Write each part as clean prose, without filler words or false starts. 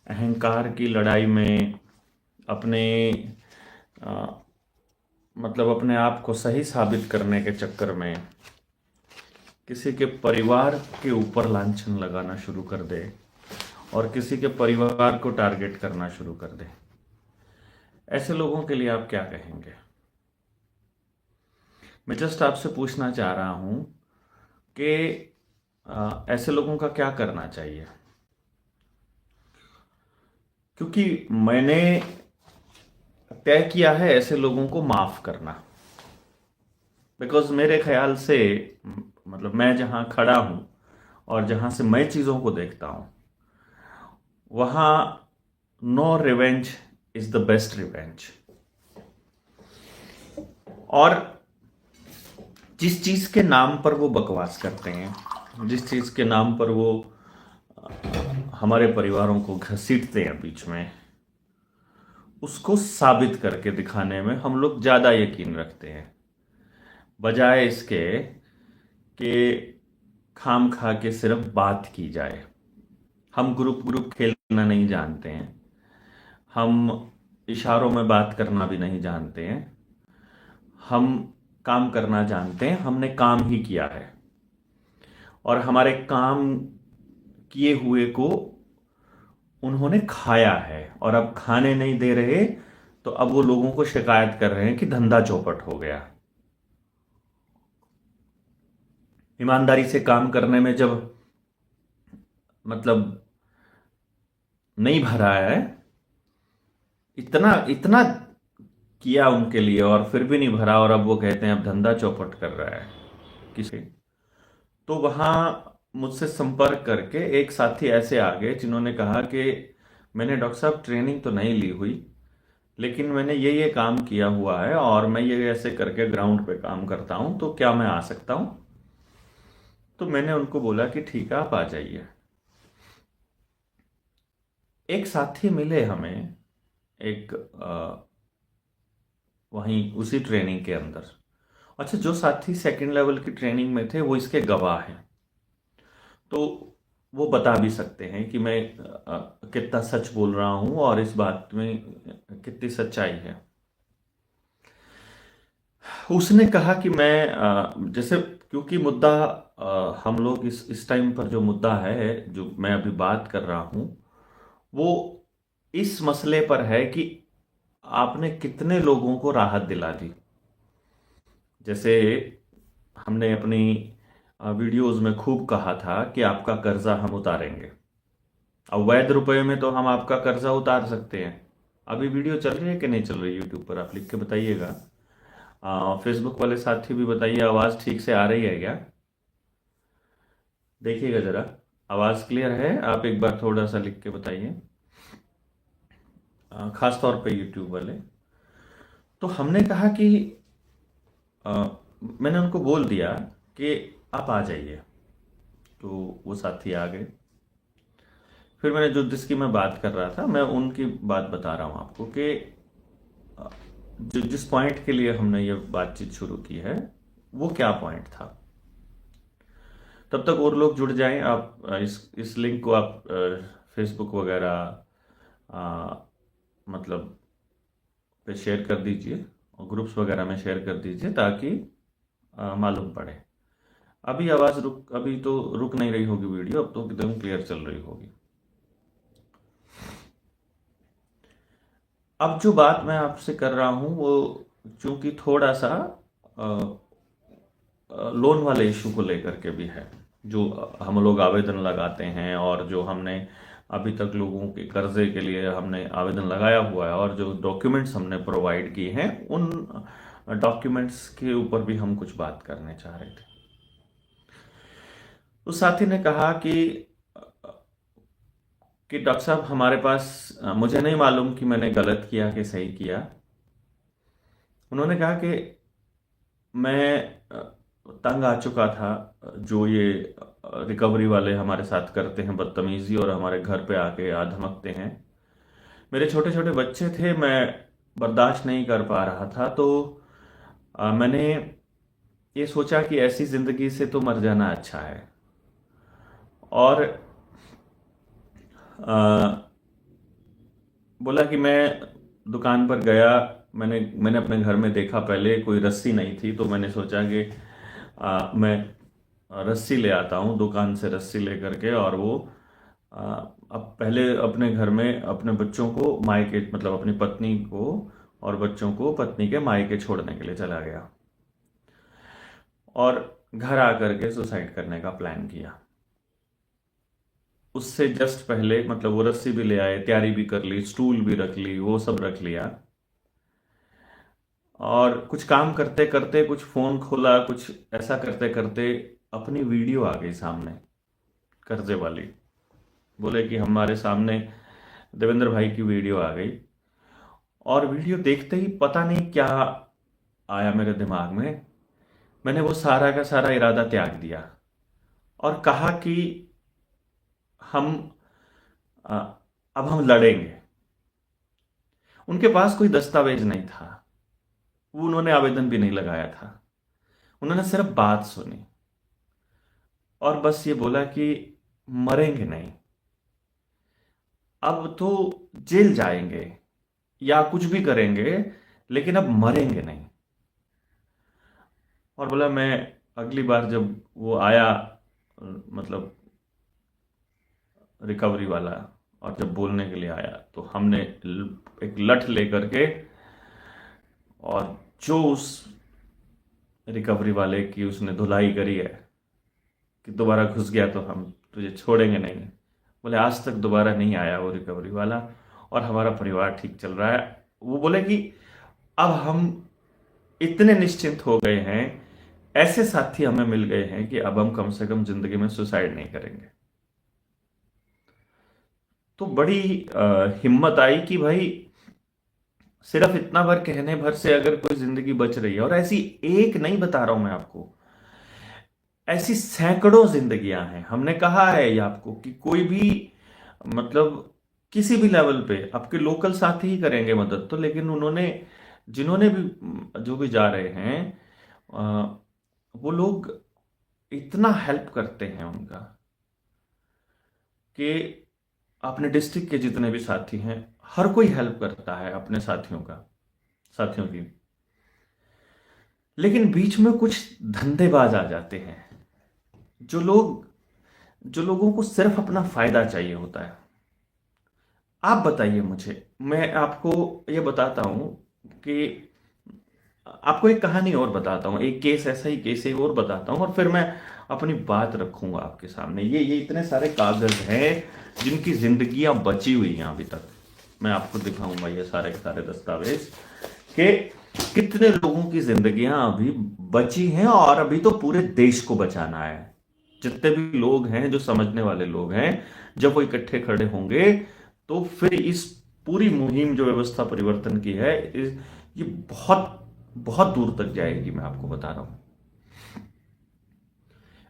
अहंकार की लड़ाई में अपने अ, मतलब अपने आप को सही साबित करने के चक्कर में किसी के परिवार के ऊपर लांछन लगाना शुरू कर दे और किसी के परिवार को टारगेट करना शुरू कर दे। ऐसे लोगों के लिए आप क्या कहेंगे? मैं जस्ट आपसे पूछना चाह रहा हूं कि ऐसे लोगों का क्या करना चाहिए, क्योंकि मैंने तय किया है ऐसे लोगों को माफ करना। बिकॉज मेरे ख्याल से मतलब मैं जहां खड़ा हूं और जहां से मैं चीजों को देखता हूं, वहां no revenge is the best revenge. और जिस चीज के नाम पर वो बकवास करते हैं, जिस चीज के नाम पर वो हमारे परिवारों को घसीटते हैं बीच में, उसको साबित करके दिखाने में हम लोग ज्यादा यकीन रखते हैं, बजाय इसके कि खाम खा के सिर्फ बात की जाए। हम ग्रुप ग्रुप खेलना नहीं जानते हैं, हम इशारों में बात करना भी नहीं जानते हैं, हम काम करना जानते हैं। हमने काम ही किया है और हमारे काम किए हुए को उन्होंने खाया है, और अब खाने नहीं दे रहे तो अब वो लोगों को शिकायत कर रहे हैं कि धंधा चौपट हो गया। ईमानदारी से काम करने में जब मतलब नहीं भरा है, इतना इतना किया उनके लिए और फिर भी नहीं भरा, और अब वो कहते हैं अब धंधा चौपट कर रहा है किसी। तो वहां मुझसे संपर्क करके एक साथी ऐसे आ गए जिन्होंने कहा कि मैंने डॉक्टर साहब ट्रेनिंग तो नहीं ली हुई, लेकिन मैंने ये काम किया हुआ है और मैं ये ऐसे करके ग्राउंड पे काम करता हूं, तो क्या मैं आ सकता हूं? तो मैंने उनको बोला कि ठीक है, आप आ जाइए। एक साथी मिले हमें, एक वहीं उसी ट्रेनिंग के अंदर। अच्छा, जो साथी सेकंड लेवल की ट्रेनिंग में थे वो इसके गवाह हैं, तो वो बता भी सकते हैं कि मैं कितना सच बोल रहा हूं और इस बात में कितनी सच्चाई है। उसने कहा कि मैं जैसे, क्योंकि मुद्दा हम लोग इस टाइम पर जो मुद्दा है जो मैं अभी बात कर रहा हूं, वो इस मसले पर है कि आपने कितने लोगों को राहत दिला दी। जैसे हमने अपनी वीडियोस में खूब कहा था कि आपका कर्जा हम उतारेंगे। अवैध रुपए में तो हम आपका कर्जा उतार सकते हैं। अभी वीडियो चल रही है कि नहीं चल रही यूट्यूब पर? आप लिख के बताइएगा। फेसबुक वाले साथी भी बताइए, आवाज़ ठीक से आ रही है क्या? देखिएगा ज़रा, आवाज़ क्लियर है? आप एक बार थोड़ा सा लिख के बताइए, खास तौर पे यूट्यूब वाले। तो हमने कहा कि अ, मैंने उनको बोल दिया कि आप आ जाइए। तो वो साथी आ गए। फिर मैंने जो जिसकी मैं बात कर रहा था, मैं उनकी बात बता रहा हूँ आपको कि अ, जो जिस पॉइंट के लिए हमने ये बातचीत शुरू की है, वो क्या पॉइंट था। तब तक और लोग जुड़ जाएं। आप इस लिंक को आप फेसबुक वगैरह मतलब पे शेयर कर दीजिए और ग्रुप्स वगैरह में शेयर कर दीजिए, ताकि मालूम पड़े। अभी तो रुक नहीं रही होगी वीडियो, अब तो एकदम क्लियर चल रही होगी। अब जो बात मैं आपसे कर रहा हूं वो चूंकि थोड़ा सा लोन वाले इशू को लेकर के भी है, जो हम लोग आवेदन लगाते हैं और जो हमने अभी तक लोगों के कर्जे के लिए हमने आवेदन लगाया हुआ है, और जो डॉक्यूमेंट्स हमने प्रोवाइड किए हैं, उन डॉक्यूमेंट्स के ऊपर भी हम कुछ बात करने चाह रहे थे। उस साथी ने कहा कि डॉक्टर साहब हमारे पास मुझे नहीं मालूम कि मैंने गलत किया कि सही किया। उन्होंने कहा कि मैं तंग आ चुका था, जो ये रिकवरी वाले हमारे साथ करते हैं बदतमीजी और हमारे घर पे आके आ धमकते हैं। मेरे छोटे छोटे बच्चे थे, मैं बर्दाश्त नहीं कर पा रहा था, तो मैंने ये सोचा कि ऐसी जिंदगी से तो मर जाना अच्छा है। और बोला कि मैं दुकान पर गया, मैंने मैंने अपने घर में देखा, पहले कोई रस्सी नहीं थी, तो मैंने सोचा कि मैं रस्सी ले आता हूँ दुकान से, रस्सी ले करके, और वो आ, अब पहले अपने घर में अपने बच्चों को मायके, मतलब अपनी पत्नी को और बच्चों को पत्नी के मायके छोड़ने के लिए चला गया, और घर आकर के सुसाइड करने का प्लान किया। उससे जस्ट पहले, मतलब वो रस्सी भी ले आए, तैयारी भी कर ली, स्टूल भी रख ली, वो सब रख लिया, और कुछ काम करते करते, कुछ फोन खोला, कुछ ऐसा करते करते अपनी वीडियो आ गई सामने, कर्जे वाली। बोले कि हमारे सामने देवेंद्र भाई की वीडियो आ गई, और वीडियो देखते ही पता नहीं क्या आया मेरे दिमाग में, मैंने वो सारा का सारा इरादा त्याग दिया और कहा कि हम अ, अब हम लड़ेंगे। उनके पास कोई दस्तावेज नहीं था, वो उन्होंने आवेदन भी नहीं लगाया था, उन्होंने सिर्फ बात सुनी और बस ये बोला कि मरेंगे नहीं, अब तो जेल जाएंगे या कुछ भी करेंगे, लेकिन अब मरेंगे नहीं। और बोला मैं अगली बार जब वो आया, मतलब रिकवरी वाला, और जब बोलने के लिए आया, तो हमने एक लठ लेकर के, और जो उस रिकवरी वाले की उसने धुलाई करी है कि दोबारा घुस गया तो हम तुझे छोड़ेंगे नहीं। बोले आज तक दोबारा नहीं आया वो रिकवरी वाला, और हमारा परिवार ठीक चल रहा है। वो बोले कि अब हम इतने निश्चिंत हो गए हैं, ऐसे साथी हमें मिल गए हैं कि अब हम कम से कम जिंदगी में सुसाइड नहीं करेंगे। तो बड़ी हिम्मत आई कि भाई सिर्फ इतना भर कहने भर से अगर कोई जिंदगी बच रही है, और ऐसी एक नहीं बता रहा हूं मैं आपको, ऐसी सैकड़ों जिंदगियां हैं। हमने कहा है ये आपको कि कोई भी, मतलब किसी भी लेवल पे आपके लोकल साथी ही करेंगे मदद तो, लेकिन उन्होंने, जिन्होंने भी, जो भी जा रहे हैं, अ, वो लोग इतना हेल्प करते हैं उनका, कि अपने डिस्ट्रिक्ट के जितने भी साथी हैं, हर कोई हेल्प करता है अपने साथियों की। लेकिन बीच में कुछ धंधेबाज आ जाते हैं, जो लोगों को सिर्फ अपना फायदा चाहिए होता है। आप बताइए मुझे, मैं आपको ये बताता हूं कि आपको एक कहानी और बताता हूँ, एक केस, ऐसा ही केस एक और बताता हूँ, और फिर मैं अपनी बात रखूंगा आपके सामने। ये इतने सारे कागज हैं जिनकी जिंदगियां बची हुई हैं अभी तक, मैं आपको दिखाऊंगा ये सारे के सारे दस्तावेज कि कितने लोगों की जिंदगियां अभी बची हैं, और अभी तो पूरे देश को बचाना है। जितने भी लोग हैं, जो समझने वाले लोग हैं, जब वो इकट्ठे खड़े होंगे, तो फिर इस पूरी मुहिम जो व्यवस्था परिवर्तन की है, ये बहुत बहुत दूर तक जाएगी, मैं आपको बता रहा हूं।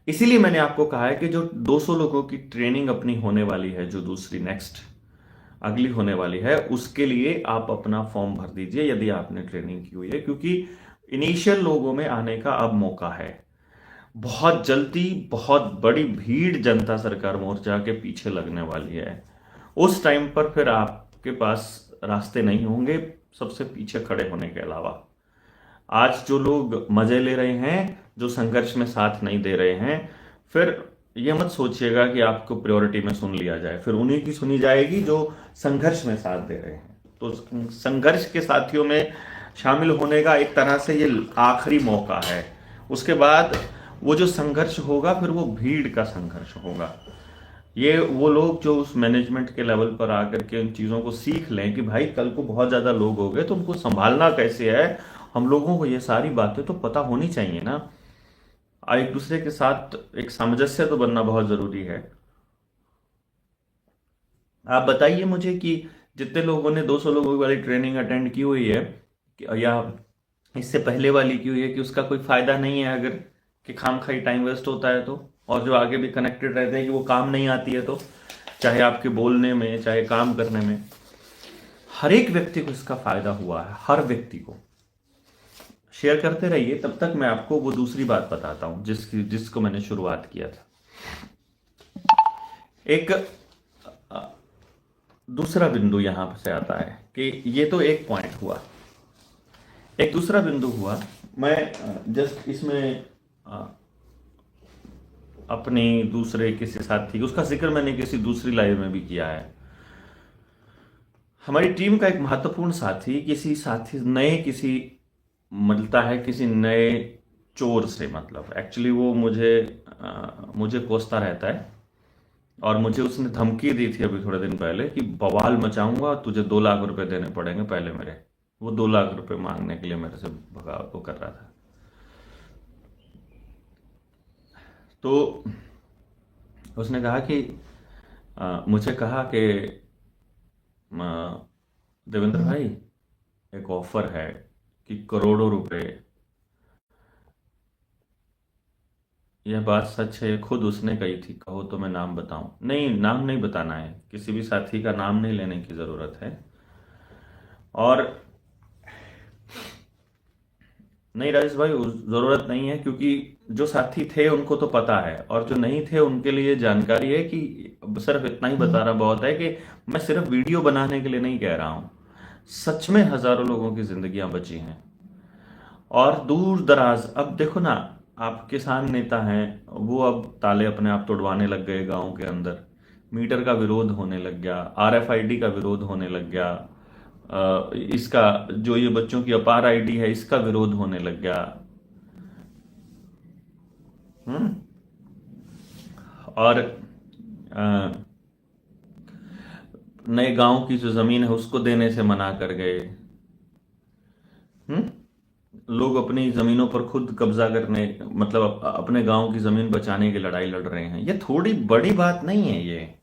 इसीलिए मैंने आपको कहा है कि जो 200 लोगों की ट्रेनिंग अपनी होने वाली है, जो दूसरी नेक्स्ट अगली होने वाली है, उसके लिए आप अपना फॉर्म भर दीजिए यदि आपने ट्रेनिंग की हुई है, क्योंकि इनिशियल लोगों में आने का अब मौका है। बहुत जल्दी बहुत बड़ी भीड़ जनता सरकार मोर्चा के पीछे लगने वाली है। उस टाइम पर फिर आपके पास रास्ते नहीं होंगे सबसे पीछे खड़े होने के अलावा। आज जो लोग मजे ले रहे हैं, जो संघर्ष में साथ नहीं दे रहे हैं, फिर ये मत सोचिएगा कि आपको प्रायोरिटी में सुन लिया जाए, फिर उन्हीं की सुनी जाएगी जो संघर्ष में साथ दे रहे हैं। तो संघर्ष के साथियों में शामिल होने का एक तरह से ये आखिरी मौका है। उसके बाद वो जो संघर्ष होगा, फिर वो भीड़ का संघर्ष होगा। ये वो लोग जो उस मैनेजमेंट के लेवल पर आकर के उन चीज़ों को सीख लें कि भाई कल को बहुत ज़्यादा लोग हो गए तो उनको संभालना कैसे है, हम लोगों को ये सारी बातें तो पता होनी चाहिए ना। एक दूसरे के साथ एक सामंजस्य तो बनना बहुत ज़रूरी है। आप बताइए मुझे कि जितने लोगों ने 200 लोगों वाली ट्रेनिंग अटेंड की हुई है, या इससे पहले वाली की हुई है, कि उसका कोई फायदा नहीं है अगर, कि खाम खाई टाइम वेस्ट होता है तो, और जो आगे भी कनेक्टेड रहते हैं कि वो काम नहीं आती है तो, चाहे आपके बोलने में चाहे काम करने में, हर एक व्यक्ति को इसका फायदा हुआ है, हर व्यक्ति को। शेयर करते रहिए, तब तक मैं आपको वो दूसरी बात बताता हूं जिसको मैंने शुरुआत किया था। एक दूसरा बिंदु यहां से आता है कि ये तो एक पॉइंट हुआ, एक दूसरा बिंदु हुआ। मैं जस्ट इसमें अ, अपने दूसरे किसी साथी, उसका जिक्र मैंने किसी दूसरी लाइव में भी किया है। हमारी टीम का एक महत्वपूर्ण साथी किसी साथी नए किसी मिलता है, किसी नए चोर से, मतलब एक्चुअली वो मुझे कोसता रहता है, और मुझे उसने धमकी दी थी अभी थोड़े दिन पहले कि बवाल मचाऊंगा, तुझे 2 लाख रुपए देने पड़ेंगे पहले मेरे। वो 2 लाख रुपए मांगने के लिए मेरे से भगा वो कर रहा था। तो उसने कहा कि मुझे कहा कि अ, देवेंद्र भाई, एक ऑफर है कि करोड़ों रुपए, यह बात सच है, खुद उसने कही थी, कहो तो मैं नाम बताऊं? नहीं, नाम नहीं बताना है, किसी भी साथी का नाम नहीं लेने की जरूरत है। और नहीं राजेश भाई, जरूरत नहीं है, क्योंकि जो साथी थे उनको तो पता है, और जो नहीं थे उनके लिए जानकारी है कि सिर्फ इतना ही बता रहा बहुत है कि मैं सिर्फ वीडियो बनाने के लिए नहीं कह रहा हूं। सच में हजारों लोगों की जिंदगियां बची हैं, और दूर दराज, अब देखो ना, आप किसान नेता हैं, वो अब ताले अपने आप तोड़वाने लग गए गांव के अंदर। मीटर का विरोध होने लग गया, आरएफआईडी का विरोध होने लग गया, इसका जो ये बच्चों की अपार आईडी है इसका विरोध होने लग गया। हम्म। और अ, नए गांव की जो जमीन है उसको देने से मना कर गए। हम्म। लोग अपनी जमीनों पर खुद कब्जा करने, मतलब अपने गांव की जमीन बचाने की लड़ाई लड़ रहे हैं। ये थोड़ी बड़ी बात नहीं है,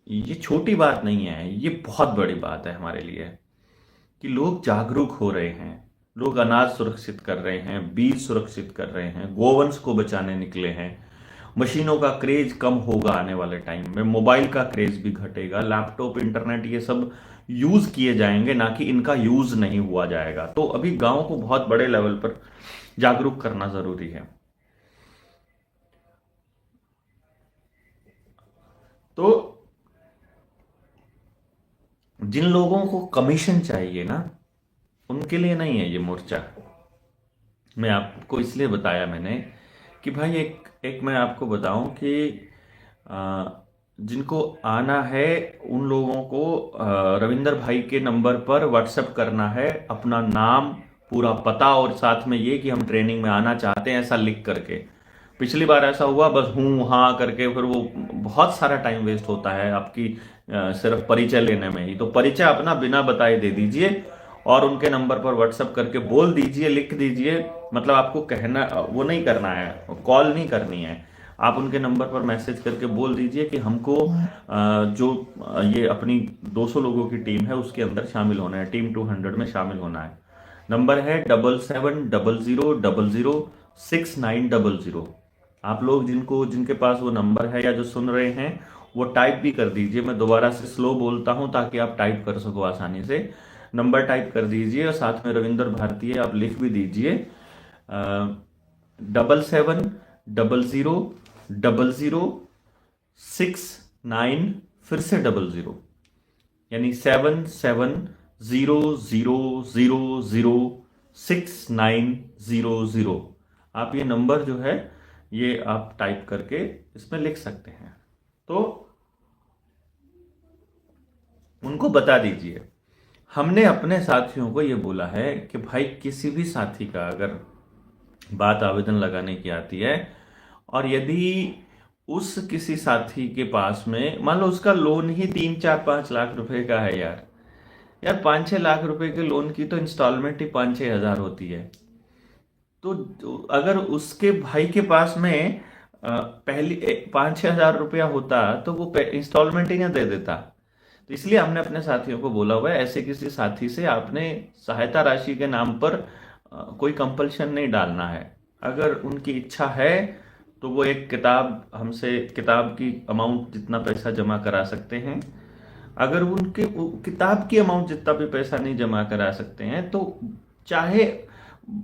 ये छोटी बात नहीं है, ये बहुत बड़ी बात है हमारे लिए कि लोग जागरूक हो रहे हैं। लोग अनाज सुरक्षित कर रहे हैं, बीज सुरक्षित कर रहे हैं, गोवंश को बचाने निकले हैं। मशीनों का क्रेज कम होगा आने वाले टाइम में, मोबाइल का क्रेज भी घटेगा, लैपटॉप, इंटरनेट, ये सब यूज किए जाएंगे, ना कि इनका यूज नहीं हुआ जाएगा। तो अभी गांव को बहुत बड़े लेवल पर जागरूक करना जरूरी है। तो जिन लोगों को कमीशन चाहिए ना, उनके लिए नहीं है ये मोर्चा। मैं आपको इसलिए बताया मैंने कि भाई, एक एक मैं आपको बताऊं कि आ, जिनको आना है उन लोगों को रविंदर भाई के नंबर पर व्हाट्सएप करना है, अपना नाम, पूरा पता, और साथ में ये कि हम ट्रेनिंग में आना चाहते हैं, ऐसा लिख करके। पिछली बार ऐसा हुआ, बस हूँ हाँ करके, फिर वो बहुत सारा टाइम वेस्ट होता है आपकी सिर्फ परिचय लेने में ही। तो परिचय अपना बिना बताए दे दीजिए, और उनके नंबर पर व्हाट्सएप करके बोल दीजिए, लिख दीजिए। मतलब आपको कहना, वो नहीं करना है, कॉल नहीं करनी है, आप उनके नंबर पर मैसेज करके बोल दीजिए कि हमको जो ये अपनी 200 लोगों की टीम है उसके अंदर शामिल होना है, टीम 200 में शामिल होना है। नंबर है 7700006900। आप लोग जिनके पास वो नंबर है या जो सुन रहे हैं, वो टाइप भी कर दीजिए। मैं दोबारा से स्लो बोलता हूं ताकि आप टाइप कर सको आसानी से। नंबर टाइप कर दीजिए, और साथ में रविंदर भारती आप लिख भी दीजिए। 77000069, फिर से 00, यानी 7700006900। आप ये नंबर जो है, ये आप टाइप करके इसमें लिख सकते हैं। तो उनको बता दीजिए, हमने अपने साथियों को ये बोला है कि भाई, किसी भी साथी का अगर बात आवेदन लगाने की आती है, और यदि उस किसी साथी के पास में मान लो उसका लोन ही 3 4 5 लाख रुपए का है, यार यार 5 6 लाख रुपए के लोन की तो इंस्टॉलमेंट ही 5 6 हजार होती है। तो अगर उसके भाई के पास में पहली 5 6 हजार रुपया होता तो वो इंस्टॉलमेंट ही ना दे देता। तो इसलिए हमने अपने साथियों को बोला हुआ है, ऐसे किसी साथी से आपने सहायता राशि के नाम पर कोई कंपल्शन नहीं डालना है। अगर उनकी इच्छा है तो वो एक किताब हमसे, किताब की अमाउंट जितना पैसा जमा करा सकते हैं। अगर उनके किताब की अमाउंट जितना भी पैसा नहीं जमा करा सकते हैं, तो चाहे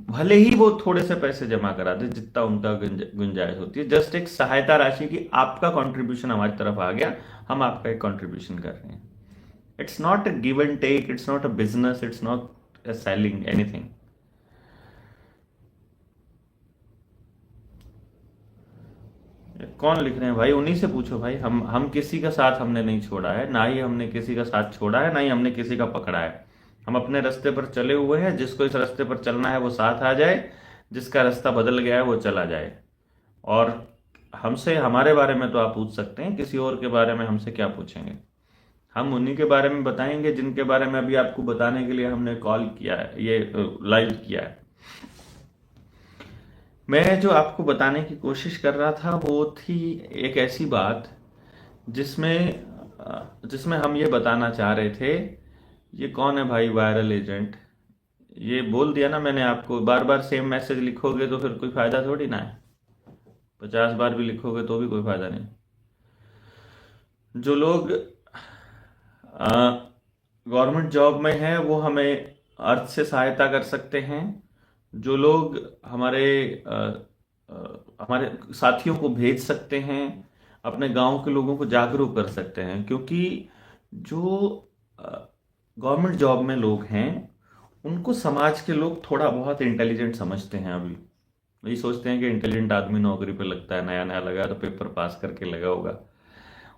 भले ही वो थोड़े से पैसे जमा करा दे जितना उनका गुंजाइश होती है, जस्ट एक सहायता राशि की आपका कंट्रीब्यूशन हमारी तरफ आ गया, हम आपका एक कंट्रीब्यूशन कर रहे हैं। It's not a give and take, it's not a business, it's not a selling anything. कौन लिख रहे हैं भाई? उन्हीं से पूछो भाई। हम किसी का साथ हमने नहीं छोड़ा है, ना ही हमने किसी का साथ छोड़ा है, ना ही हमने किसी का पकड़ा है। हम अपने रास्ते पर चले हुए हैं, जिसको इस रास्ते पर चलना है वो साथ आ जाए, जिसका रास्ता बदल गया है वो चला जाए। और हमसे हमारे बारे में तो आप पूछ सकते हैं, किसी और के बारे में हमसे क्या पूछेंगे? हम उन्हीं के बारे में बताएंगे जिनके बारे में अभी आपको बताने के लिए हमने कॉल किया है, ये लाइव किया है। मैं जो आपको बताने की कोशिश कर रहा था वो थी एक ऐसी बात जिसमें हम ये बताना चाह रहे थे। ये कौन है भाई वायरल एजेंट? ये बोल दिया ना मैंने आपको, बार बार सेम मैसेज लिखोगे तो फिर कोई फायदा थोड़ी ना है। 50 बार भी लिखोगे तो भी कोई फायदा नहीं। जो लोग गवर्नमेंट जॉब में हैं वो हमें अर्थ से सहायता कर सकते हैं। जो लोग हमारे साथियों को भेज सकते हैं, अपने गांव के लोगों को जागरूक कर सकते हैं। क्योंकि जो गवर्नमेंट जॉब में लोग हैं उनको समाज के लोग थोड़ा बहुत इंटेलिजेंट समझते हैं। अभी वही सोचते हैं कि इंटेलिजेंट आदमी नौकरी पे लगता है, नया नया लगा तो पेपर पास करके लगा होगा।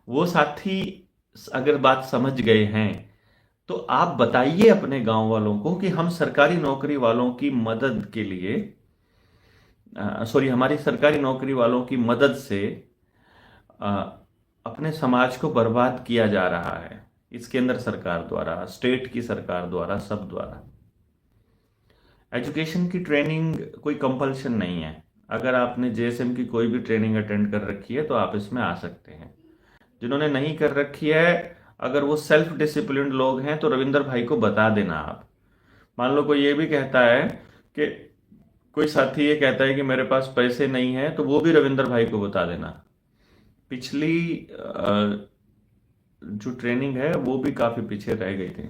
वो साथी अगर बात समझ गए हैं तो आप बताइए अपने गांव वालों को कि हम सरकारी नौकरी वालों की मदद के लिए हमारी सरकारी नौकरी वालों की मदद से आ, अपने समाज को बर्बाद किया जा रहा है। इसके अंदर सरकार द्वारा, स्टेट की सरकार द्वारा, सब द्वारा। एजुकेशन की ट्रेनिंग कोई कंपल्शन नहीं है। अगर आपने जेएसएम की कोई भी ट्रेनिंग अटेंड कर रखी है तो आप इसमें आ सकते हैं। जिन्होंने नहीं कर रखी है, अगर वो सेल्फ डिसिप्लिन्ड लोग हैं तो रविंदर भाई को बता देना आप। मान लो कोई ये भी कहता है कि कोई साथी ये कहता है कि मेरे पास पैसे नहीं है, तो वो भी रविंदर भाई को बता देना। पिछली जो ट्रेनिंग है वो भी काफ़ी पीछे रह गई थी,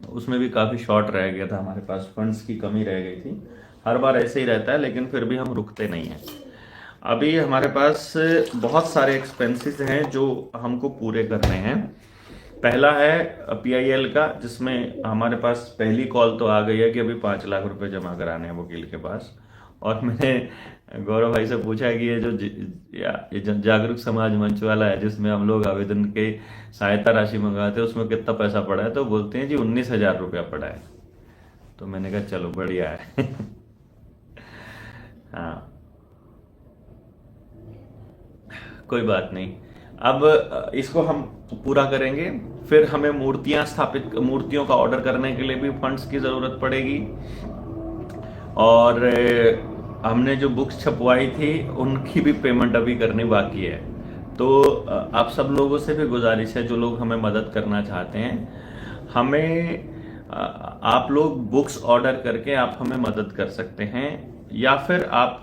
उसमें भी काफ़ी शॉर्ट रह गया था, हमारे पास फंड्स की कमी रह गई थी। हर बार ऐसे ही रहता है, लेकिन फिर भी हम रुकते नहीं हैं। अभी हमारे पास बहुत सारे एक्सपेंसेस हैं जो हमको पूरे करने हैं। पहला है पीआईएल का, जिसमें हमारे पास पहली कॉल तो आ गई है कि अभी 5 लाख रुपए जमा कराने हैं वकील के पास। और मैंने गौरव भाई से पूछा कि ये जो जागरूक समाज मंच वाला है जिसमें हम लोग आवेदन के सहायता राशि मंगाते हैं, उसमें कितना पैसा पड़ा है? तो बोलते हैं जी 19,000 रुपया पड़ा है। तो मैंने कहा चलो बढ़िया है। हाँ, कोई बात नहीं। अब इसको हम पूरा करेंगे। फिर हमें मूर्तियों का ऑर्डर करने के लिए भी फंड्स की ज़रूरत पड़ेगी। और हमने जो बुक्स छपवाई थी उनकी भी पेमेंट अभी करनी बाकी है। तो आप सब लोगों से भी गुजारिश है, जो लोग हमें मदद करना चाहते हैं, आप लोग बुक्स ऑर्डर करके आप हमें मदद कर सकते हैं। या फिर आप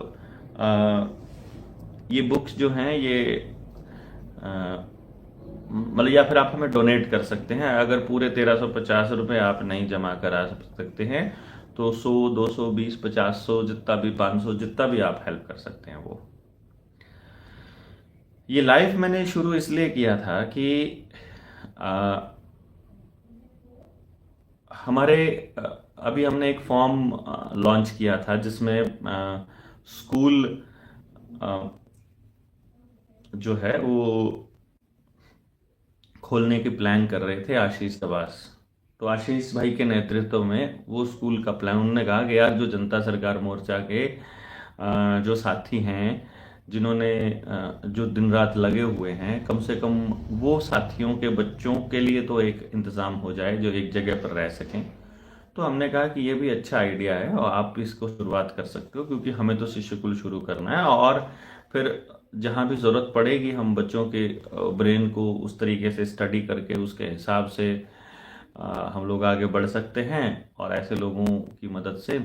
ये बुक्स जो हैं ये मतलब या फिर आप हमें डोनेट कर सकते हैं। अगर पूरे 1350 रुपये आप नहीं जमा करा सकते हैं तो 100, 200, 20, 50, 100 जितना भी, 500 जितना भी आप हेल्प कर सकते हैं वो। ये लाइव मैंने शुरू इसलिए किया था कि हमारे अभी हमने एक फॉर्म लॉन्च किया था जिसमें स्कूल जो है वो खोलने की प्लान कर रहे थे आशीष सबास। तो आशीष भाई के नेतृत्व में वो स्कूल का प्लान, उन्होंने कहा कि यार जो जनता सरकार मोर्चा के जो साथी हैं, जिन्होंने जो दिन रात लगे हुए हैं, कम से कम वो साथियों के बच्चों के लिए तो एक इंतज़ाम हो जाए जो एक जगह पर रह सकें। तो हमने कहा कि ये भी अच्छा आइडिया है और आप इसको शुरुआत कर सकते हो, क्योंकि हमें तो शिशुकुल शुरू करना है। और फिर जहाँ भी ज़रूरत पड़ेगी हम बच्चों के ब्रेन को उस तरीके से स्टडी करके उसके हिसाब से हम लोग आगे बढ़ सकते हैं। और ऐसे लोगों की मदद से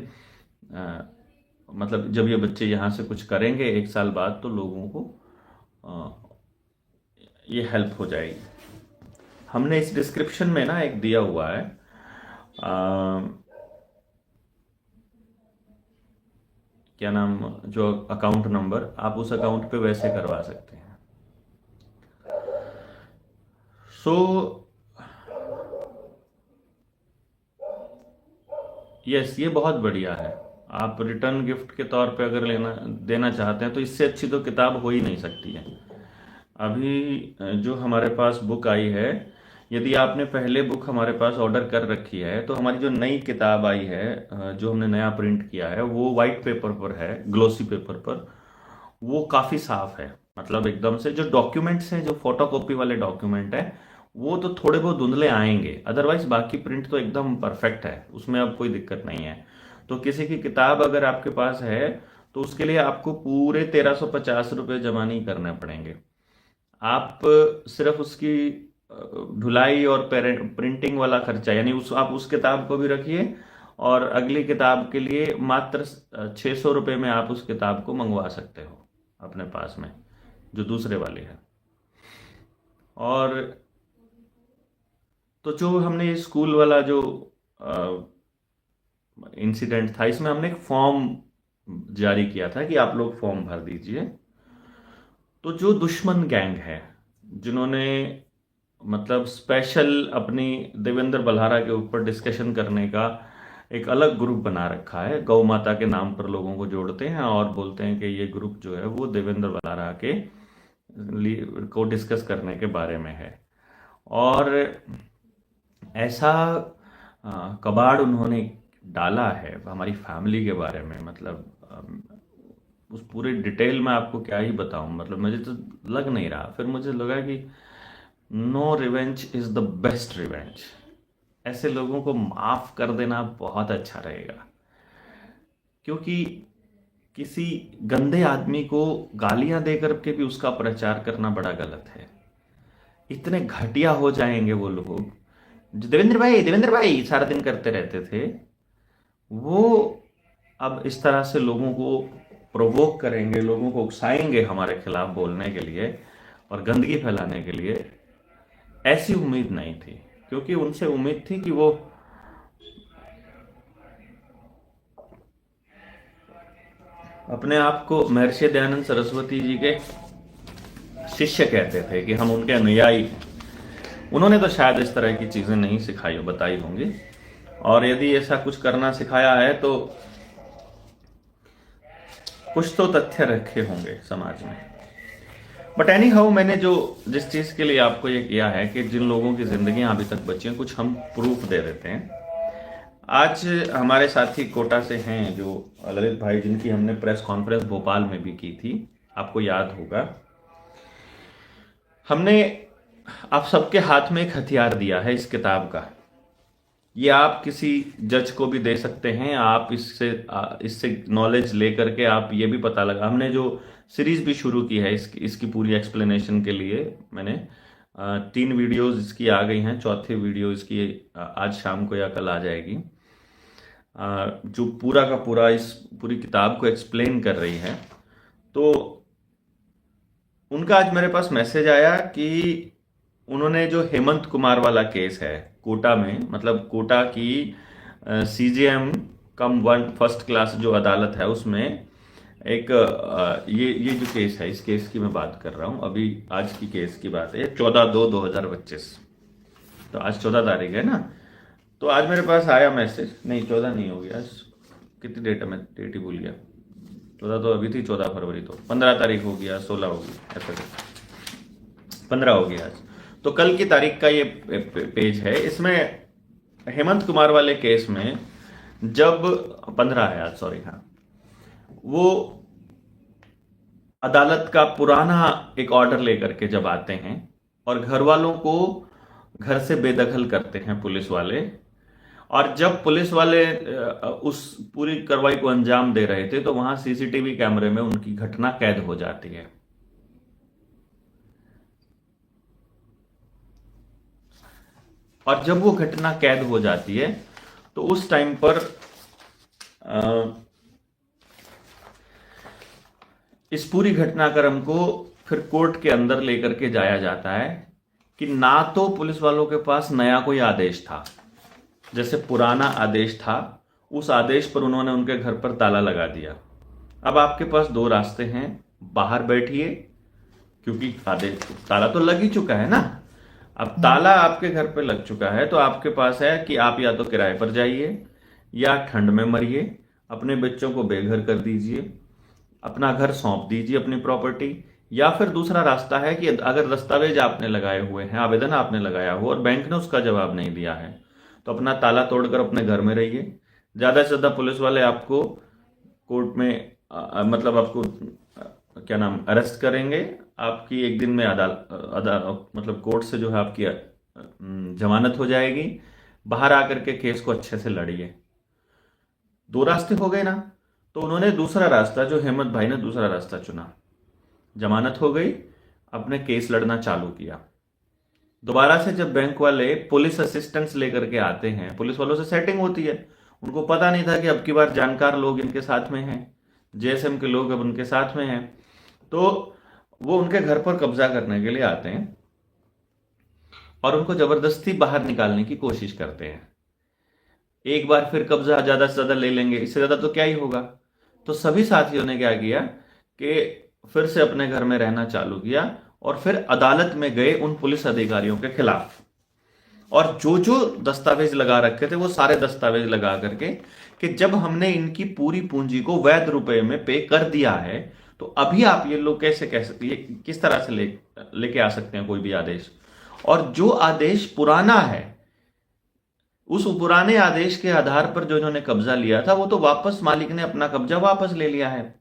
मतलब जब ये बच्चे यहाँ से कुछ करेंगे 1 साल बाद, तो लोगों को ये हेल्प हो जाएगी। हमने इस डिस्क्रिप्शन में ना एक दिया हुआ है, क्या नाम, जो अकाउंट नंबर, आप उस अकाउंट पे वैसे करवा सकते हैं। सो यस, ये बहुत बढ़िया है। आप रिटर्न गिफ्ट के तौर पे अगर लेना देना चाहते हैं तो इससे अच्छी तो किताब हो ही नहीं सकती है। अभी जो हमारे पास बुक आई है, यदि आपने पहले बुक हमारे पास ऑर्डर कर रखी है तो हमारी जो नई किताब आई है, जो हमने नया प्रिंट किया है, वो वाइट पेपर पर है, ग्लोसी पेपर पर। वो काफ़ी साफ है, मतलब एकदम से जो डॉक्यूमेंट्स हैं, जो फोटोकॉपी वाले डॉक्यूमेंट है, वो तो थोड़े बहुत धुंधले आएंगे, अदरवाइज बाकी प्रिंट तो एकदम परफेक्ट है, उसमें अब कोई दिक्कत नहीं है। तो किसी की किताब अगर आपके पास है तो उसके लिए आपको पूरे 1350 रुपये जमा नहीं करने पड़ेंगे। आप सिर्फ उसकी ढुलाई और प्रिंटिंग वाला खर्चा, यानी उस आप उस किताब को भी रखिए और अगली किताब के लिए मात्र 600 रुपये में आप उस किताब को मंगवा सकते हो अपने पास में, जो दूसरे वाली है। और तो जो हमने ये स्कूल वाला जो इंसिडेंट था, इसमें हमने एक फॉर्म जारी किया था कि आप लोग फॉर्म भर दीजिए। तो जो दुश्मन गैंग है, जिन्होंने मतलब स्पेशल अपनी देवेंद्र बल्हारा के ऊपर डिस्कशन करने का एक अलग ग्रुप बना रखा है, गौ माता के नाम पर लोगों को जोड़ते हैं और बोलते हैं कि ये ग्रुप जो है वो देवेंद्र बल्हारा के को डिस्कस करने के बारे में है। और ऐसा कबाड़ उन्होंने डाला है हमारी फैमिली के बारे में, मतलब उस पूरे डिटेल में आपको क्या ही बताऊं, मतलब मुझे तो लग नहीं रहा। फिर मुझे लगा कि no revenge is the best revenge. ऐसे लोगों को माफ कर देना बहुत अच्छा रहेगा, क्योंकि किसी गंदे आदमी को गालियां देकर के भी उसका प्रचार करना बड़ा गलत है। इतने घटिया हो जाएंगे वो लोग जो देवेंद्र भाई सारा दिन करते रहते थे, वो अब इस तरह से लोगों को प्रोवोक करेंगे, लोगों को उकसाएंगे हमारे खिलाफ बोलने के लिए और गंदगी फैलाने के लिए। ऐसी उम्मीद नहीं थी, क्योंकि उनसे उम्मीद थी कि वो अपने आप को महर्षि दयानंद सरस्वती जी के शिष्य कहते थे कि हम उनके अनुयायी। उन्होंने तो शायद इस तरह की चीजें नहीं सिखाई बताई होंगी, और यदि ऐसा कुछ करना सिखाया है तो कुछ तो तथ्य रखे होंगे समाज में। बट एनी हाउ, मैंने जो जिस चीज के लिए आपको ये किया है कि जिन लोगों की जिंदगियां अभी तक बची हैं, कुछ हम प्रूफ दे देते हैं। आज हमारे साथी कोटा से हैं जो ललित भाई, जिनकी हमने प्रेस कॉन्फ्रेंस भोपाल में भी की थी, आपको याद होगा। हमने आप सबके हाथ में एक हथियार दिया है इस किताब का। ये आप किसी जज को भी दे सकते हैं, आप इससे नॉलेज लेकर के आप ये भी पता लगा। हमने जो सीरीज भी शुरू की है इसकी पूरी एक्सप्लेनेशन के लिए, मैंने 3 वीडियोस इसकी आ गई हैं, चौथी वीडियो इसकी आज शाम को या कल आ जाएगी, जो पूरा का पूरा इस पूरी किताब को एक्सप्लेन कर रही है। तो उनका आज मेरे पास मैसेज आया कि उन्होंने जो हेमंत कुमार वाला केस है कोटा में, मतलब कोटा की CJM कम 1 फर्स्ट क्लास जो अदालत है, उसमें एक ये जो केस है, इस केस की मैं बात कर रहा हूँ अभी। आज की केस की बात है 14/2/2025। तो आज 14 तारीख है ना, तो आज मेरे पास आया मैसेज, नहीं 14 नहीं होगी, आज कितनी डेट है, मैं डेट ही भूल गया। 14 तो अभी थी, 14 फरवरी, तो 15 तारीख होगी, आज 16 होगी, ऐसा 15 होगी आज। तो कल की तारीख का ये पेज है। इसमें हेमंत कुमार वाले केस में जब 15 है आज, सॉरी, हाँ, वो अदालत का पुराना एक ऑर्डर लेकर के जब आते हैं और घर वालों को घर से बेदखल करते हैं पुलिस वाले, और जब पुलिस वाले उस पूरी कार्रवाई को अंजाम दे रहे थे तो वहां CCTV कैमरे में उनकी घटना कैद हो जाती है। और जब वो घटना कैद हो जाती है तो उस टाइम पर इस पूरी घटनाक्रम को फिर कोर्ट के अंदर लेकर के जाया जाता है कि ना तो पुलिस वालों के पास नया कोई आदेश था, जैसे पुराना आदेश था उस आदेश पर उन्होंने उनके घर पर ताला लगा दिया। अब आपके पास 2 रास्ते हैं, बाहर बैठिए, क्योंकि आदेश ताला तो लग ही चुका है ना। अब ताला आपके घर पे लग चुका है तो आपके पास है कि आप या तो किराए पर जाइए, या ठंड में मरिए, अपने बच्चों को बेघर कर दीजिए, अपना घर सौंप दीजिए, अपनी प्रॉपर्टी। या फिर दूसरा रास्ता है कि अगर दस्तावेज आपने लगाए हुए हैं, आवेदन आपने लगाया हो और बैंक ने उसका जवाब नहीं दिया है, तो अपना ताला तोड़कर अपने घर में रहिए। ज़्यादा से ज़्यादा पुलिस वाले आपको कोर्ट में मतलब आपको क्या नाम अरेस्ट करेंगे। आपकी एक दिन में मतलब कोर्ट से जो है आपकी जमानत हो जाएगी। बाहर आकर के केस को अच्छे से लड़िए। दो रास्ते हो गए ना। तो उन्होंने दूसरा रास्ता, जो हेमंत भाई ने दूसरा रास्ता चुना, जमानत हो गई, अपने केस लड़ना चालू किया। दोबारा से जब बैंक वाले पुलिस असिस्टेंस लेकर के आते हैं, पुलिस वालों से सेटिंग होती है, उनको पता नहीं था कि अब की बार जानकार लोग इनके साथ में हैं, जेएसएम के लोग अब उनके साथ में हैं, तो वो उनके घर पर कब्जा करने के लिए आते हैं और उनको जबरदस्ती बाहर निकालने की कोशिश करते हैं। एक बार फिर कब्जा ज्यादा से ज्यादा ले लेंगे, इससे ज्यादा तो क्या ही होगा। तो सभी साथियों ने क्या किया कि फिर से अपने घर में रहना चालू किया और फिर अदालत में गए उन पुलिस अधिकारियों के खिलाफ। और जो जो दस्तावेज लगा रखे थे वो सारे दस्तावेज लगा करके कि जब हमने इनकी पूरी पूंजी को वैध रुपए में पे कर दिया है, तो अभी आप ये लोग कैसे किस तरह से लेके आ सकते हैं कोई भी आदेश। और जो आदेश पुराना है, उस पुराने आदेश के आधार पर जो इन्होंने कब्जा लिया था, वो तो वापस मालिक ने अपना कब्जा वापस ले लिया है।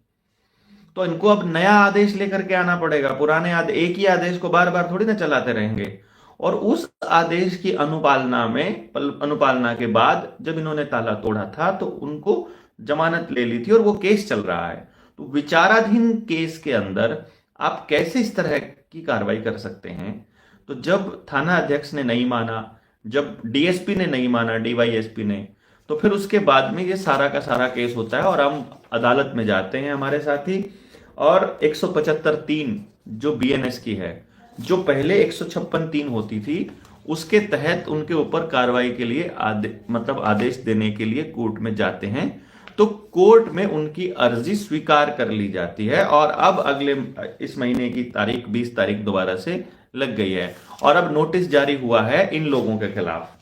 तो इनको अब नया आदेश लेकर के आना पड़ेगा। पुराने एक ही आदेश को बार बार थोड़ी ना चलाते रहेंगे। और उस आदेश की अनुपालना के बाद जब इन्होंने ताला तोड़ा था, तो उनको जमानत ले ली थी और वो केस चल रहा है। तो विचाराधीन केस के अंदर आप कैसे इस तरह की कार्रवाई कर सकते हैं। तो जब थाना अध्यक्ष ने नहीं माना, जब डीएसपी ने नहीं माना, डीवाईएसपी ने, तो फिर उसके बाद में ये सारा का सारा केस होता है और हम अदालत में जाते हैं हमारे साथी। और 175(3) जो बीएनएस की है, जो पहले 156(3) होती थी, उसके तहत उनके ऊपर कार्रवाई के लिए आदेश देने के लिए कोर्ट में जाते हैं। तो कोर्ट में उनकी अर्जी स्वीकार कर ली जाती है और अब अगले इस महीने की तारीख 20 तारीख दोबारा से लग गई है और अब नोटिस जारी हुआ है इन लोगों के खिलाफ।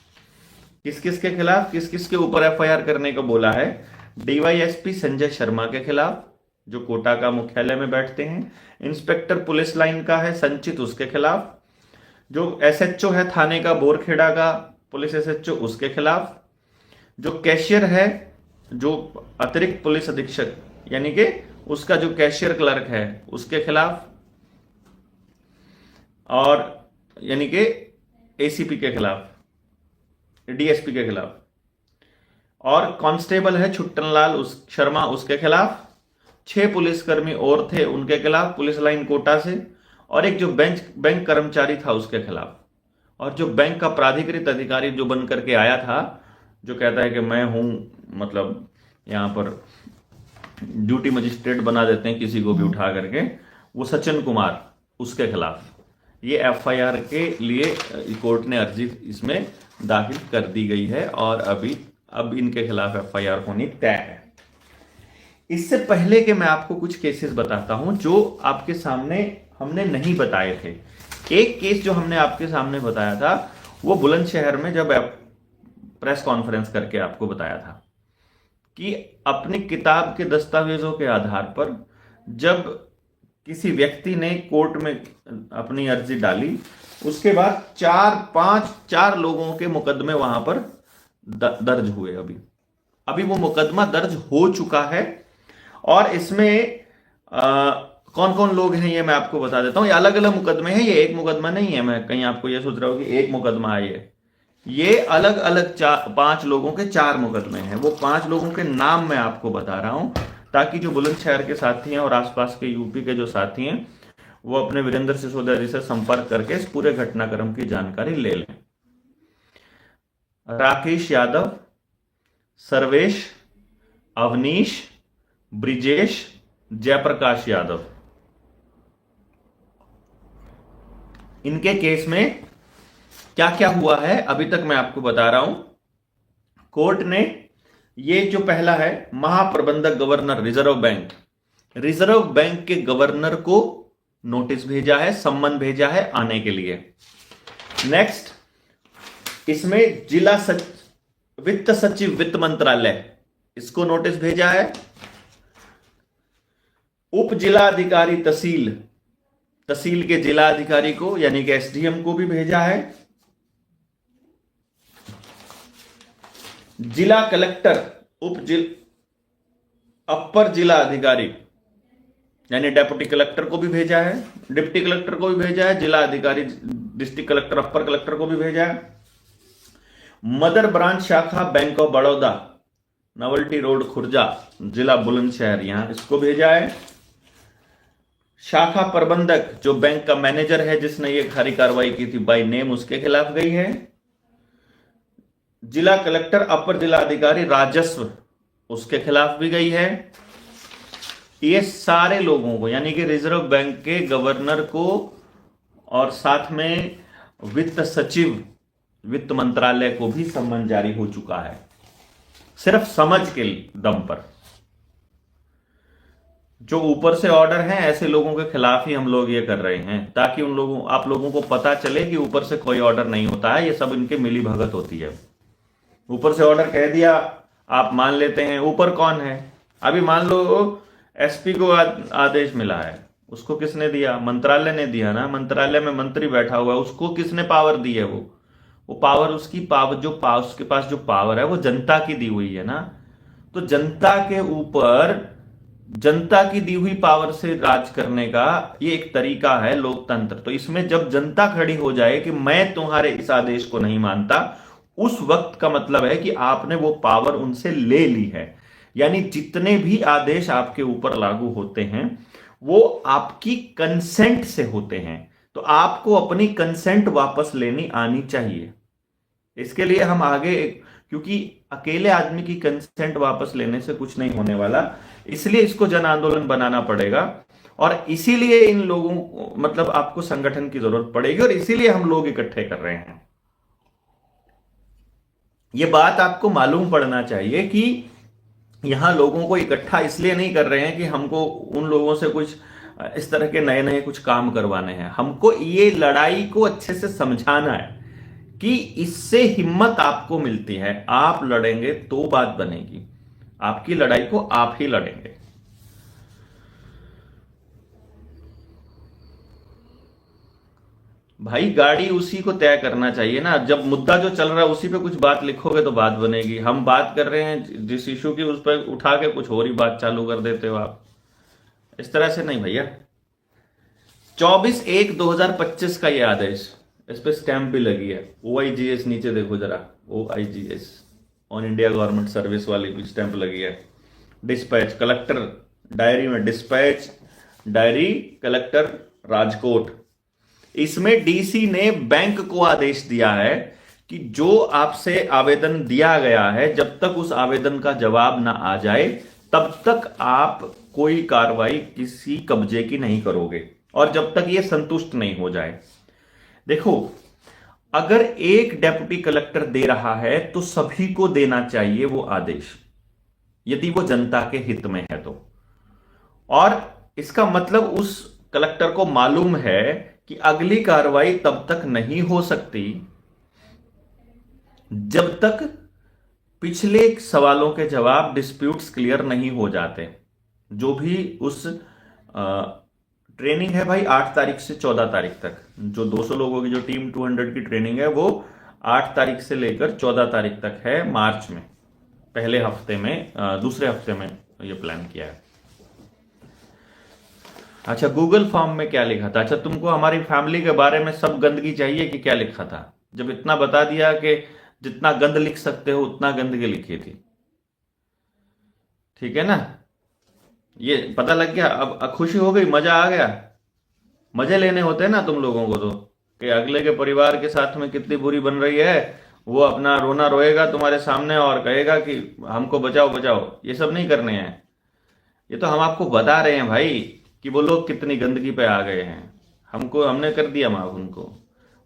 किस किस के खिलाफ, किस किस के ऊपर एफआईआर करने को बोला है। डीवाईएसपी संजय शर्मा के खिलाफ, जो कोटा का मुख्यालय में बैठते हैं। इंस्पेक्टर पुलिस लाइन का है संचित, उसके खिलाफ। जो एसएचओ है थाने का बोरखेड़ा का पुलिस एसएचओ, उसके खिलाफ। जो कैशियर है, जो अतिरिक्त पुलिस अधीक्षक यानी कि उसका जो कैशियर क्लर्क है, उसके खिलाफ। और यानी कि एसीपी के खिलाफ, डीएसपी के खिलाफ। और कांस्टेबल है छुट्टनलाल शर्मा, उसके खिलाफ। 6 पुलिसकर्मी और थे, उनके खिलाफ, पुलिस लाइन कोटा से। और एक जो बैंक कर्मचारी था, उसके खिलाफ। और जो बैंक का प्राधिकृत अधिकारी जो बन करके आया था, जो कहता है कि मैं हूं, मतलब यहां पर ड्यूटी मजिस्ट्रेट बना देते हैं किसी को भी उठा करके, वो सचिन कुमार, उसके खिलाफ ये एफआईआर के लिए कोर्ट ने अर्जी इसमें दाखिल कर दी गई है और अब इनके खिलाफ एफआईआर होनी तय है। इससे पहले कि मैं आपको कुछ केसेस बताता हूं जो आपके सामने हमने नहीं बताए थे। एक केस जो हमने आपके सामने बताया था, वो बुलंदशहर में जब प्रेस कॉन्फ्रेंस करके आपको बताया था कि अपनी किताब के दस्तावेजों के आधार पर जब किसी व्यक्ति ने कोर्ट में अपनी अर्जी डाली, उसके बाद 4 लोगों के मुकदमे वहां पर दर्ज हुए। अभी वो मुकदमा दर्ज हो चुका है और इसमें कौन कौन लोग हैं ये मैं आपको बता देता हूं। ये अलग अलग मुकदमे हैं, ये एक मुकदमा नहीं है। मैं कहीं आपको ये सोच रहा हूं कि एक मुकदमा है, ये अलग अलग 5 लोगों के 4 मुकदमे हैं। वो 5 लोगों के नाम मैं आपको बता रहा हूं ताकि जो बुलंदशहर के साथी हैं और आसपास के यूपी के जो साथी हैं, वो अपने वीरेंद्र सिसोदिया जी से संपर्क करके इस पूरे घटनाक्रम की जानकारी ले लें। राकेश यादव, सर्वेश, अवनीश, ब्रिजेश, जयप्रकाश यादव, इनके केस में क्या क्या हुआ है अभी तक मैं आपको बता रहा हूं। कोर्ट ने ये जो पहला है, महाप्रबंधक गवर्नर रिजर्व बैंक के गवर्नर को नोटिस भेजा है, सम्मन भेजा है आने के लिए। नेक्स्ट, इसमें वित्त सचिव वित्त मंत्रालय, इसको नोटिस भेजा है। उप जिलाधिकारी तहसील, तहसील के जिलाधिकारी को यानी कि एसडीएम को भी भेजा है। जिला कलेक्टर, अपर जिला अधिकारी यानी डेप्यूटी कलेक्टर को भी भेजा है, डिप्टी कलेक्टर को भी भेजा है, जिला अधिकारी डिस्ट्रिक्ट कलेक्टर अपर कलेक्टर को भी भेजा है। मदर ब्रांच शाखा bank of Baroda, novelty road Khurja, जिला बुलंदशहर, यहां इसको भेजा है। शाखा प्रबंधक जो बैंक का मैनेजर है जिसने ये सारी कार्रवाई की थी बाय नेम, उसके खिलाफ गई है। जिला कलेक्टर अपर जिला अधिकारी राजस्व, उसके खिलाफ भी गई है। ये सारे लोगों को यानी कि रिजर्व बैंक के गवर्नर को और साथ में वित्त सचिव वित्त मंत्रालय को भी सम्मन जारी हो चुका है, सिर्फ समझ के दम पर। जो ऊपर से ऑर्डर हैं ऐसे लोगों के खिलाफ ही हम लोग ये कर रहे हैं, ताकि आप लोगों को पता चले कि ऊपर से कोई ऑर्डर नहीं होता है, ये सब इनके मिली भगत होती है। ऊपर से ऑर्डर कह दिया, आप मान लेते हैं। ऊपर कौन है? अभी मान लो एसपी को आदेश मिला है, उसको किसने दिया? मंत्रालय ने दिया ना। मंत्रालय में मंत्री बैठा हुआ है, उसको किसने पावर दी है? वो पावर, उसकी पावर उसके पास जो पावर है वो जनता की दी हुई है ना। तो जनता के ऊपर जनता की दी हुई पावर से राज करने का ये एक तरीका है लोकतंत्र। तो इसमें जब जनता खड़ी हो जाए कि मैं तुम्हारे इस आदेश को नहीं मानता, उस वक्त का मतलब है कि आपने वो पावर उनसे ले ली है। यानी जितने भी आदेश आपके ऊपर लागू होते हैं वो आपकी कंसेंट से होते हैं, तो आपको अपनी कंसेंट वापस लेनी आनी चाहिए। इसके लिए हम आगे, क्योंकि अकेले आदमी की कंसेंट वापस लेने से कुछ नहीं होने वाला, इसलिए इसको जन आंदोलन बनाना पड़ेगा। और इसीलिए इन लोगों मतलब आपको संगठन की जरूरत पड़ेगी, और इसीलिए हम लोग इकट्ठे कर रहे हैं। यह बात आपको मालूम पड़ना चाहिए कि यहां लोगों को इकट्ठा इसलिए नहीं कर रहे हैं कि हमको उन लोगों से कुछ इस तरह के नए नए कुछ काम करवाने हैं। हमको ये लड़ाई को अच्छे से समझाना है कि इससे हिम्मत आपको मिलती है। आप लड़ेंगे तो बात बनेगी, आपकी लड़ाई को आप ही लड़ेंगे। भाई गाड़ी उसी को तय करना चाहिए ना। जब मुद्दा जो चल रहा है उसी पे कुछ बात लिखोगे तो बात बनेगी। हम बात कर रहे हैं जिस इशू की, उस पर उठा के कुछ और ही बात चालू कर देते हो आप। इस तरह से नहीं भैया। 24/1/2025 का ये आदेश, इस पे स्टैंप भी लगी है। OIGS नीचे देखो जरा, OIGS on India government service वाली भी स्टैंप लगी है। डिस्पैच कलेक्टर डायरी में, डिस्पैच डायरी कलेक्टर राजकोट। इसमें डीसी ने बैंक को आदेश दिया है कि जो आपसे आवेदन दिया गया है, जब तक उस आवेदन का जवाब ना आ जाए तब तक आप कोई कार्रवाई किसी कब्जे की नहीं करोगे, और जब तक ये संतुष्ट नहीं हो जाए। देखो, अगर एक डेप्यूटी कलेक्टर दे रहा है तो सभी को देना चाहिए वो आदेश, यदि वो जनता के हित में है तो। और इसका मतलब उस कलेक्टर को मालूम है कि अगली कार्रवाई तब तक नहीं हो सकती जब तक पिछले सवालों के जवाब, डिस्प्यूट्स क्लियर नहीं हो जाते। जो भी उस ट्रेनिंग है भाई 8 तारीख से 14 तारीख तक, जो 200 लोगों की जो टीम 200 की ट्रेनिंग है वो 8 तारीख से लेकर 14 तारीख तक है मार्च में। पहले हफ्ते में, दूसरे हफ्ते में ये प्लान किया है। अच्छा, गूगल फॉर्म में क्या लिखा था? अच्छा, तुमको हमारी फैमिली के बारे में सब गंदगी चाहिए कि क्या लिखा था? जब इतना बता दिया कि जितना गंद लिख सकते हो उतना गंदगी लिखी थी, ठीक है ना? ये पता लग गया, अब खुशी हो गई, मजा आ गया। मजे लेने होते हैं ना तुम लोगों को तो, कि अगले के परिवार के साथ में कितनी बुरी बन रही है, वो अपना रोना रोएगा तुम्हारे सामने और कहेगा कि हमको बचाओ बचाओ। ये सब नहीं करने हैं। ये तो हम आपको बता रहे हैं भाई कि वो लोग कितनी गंदगी पे आ गए हैं। हमने कर दिया माफ उनको,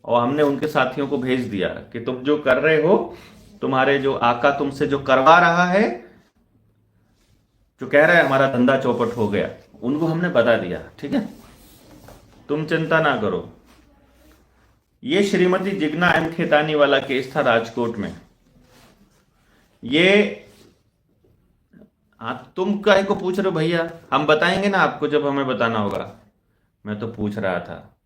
और हमने उनके साथियों को भेज दिया कि तुम जो कर रहे हो, तुम्हारे जो आका तुमसे जो करवा रहा है, जो कह रहा है हमारा धंधा चौपट हो गया, उनको हमने बता दिया। ठीक है, तुम चिंता ना करो। ये श्रीमती जिग्ना M खेतानी वाला केस था राजकोट में। ये हाँ, तुम काहे को पूछ रहे हो भैया? हम बताएंगे ना आपको जब हमें बताना होगा। मैं तो पूछ रहा था,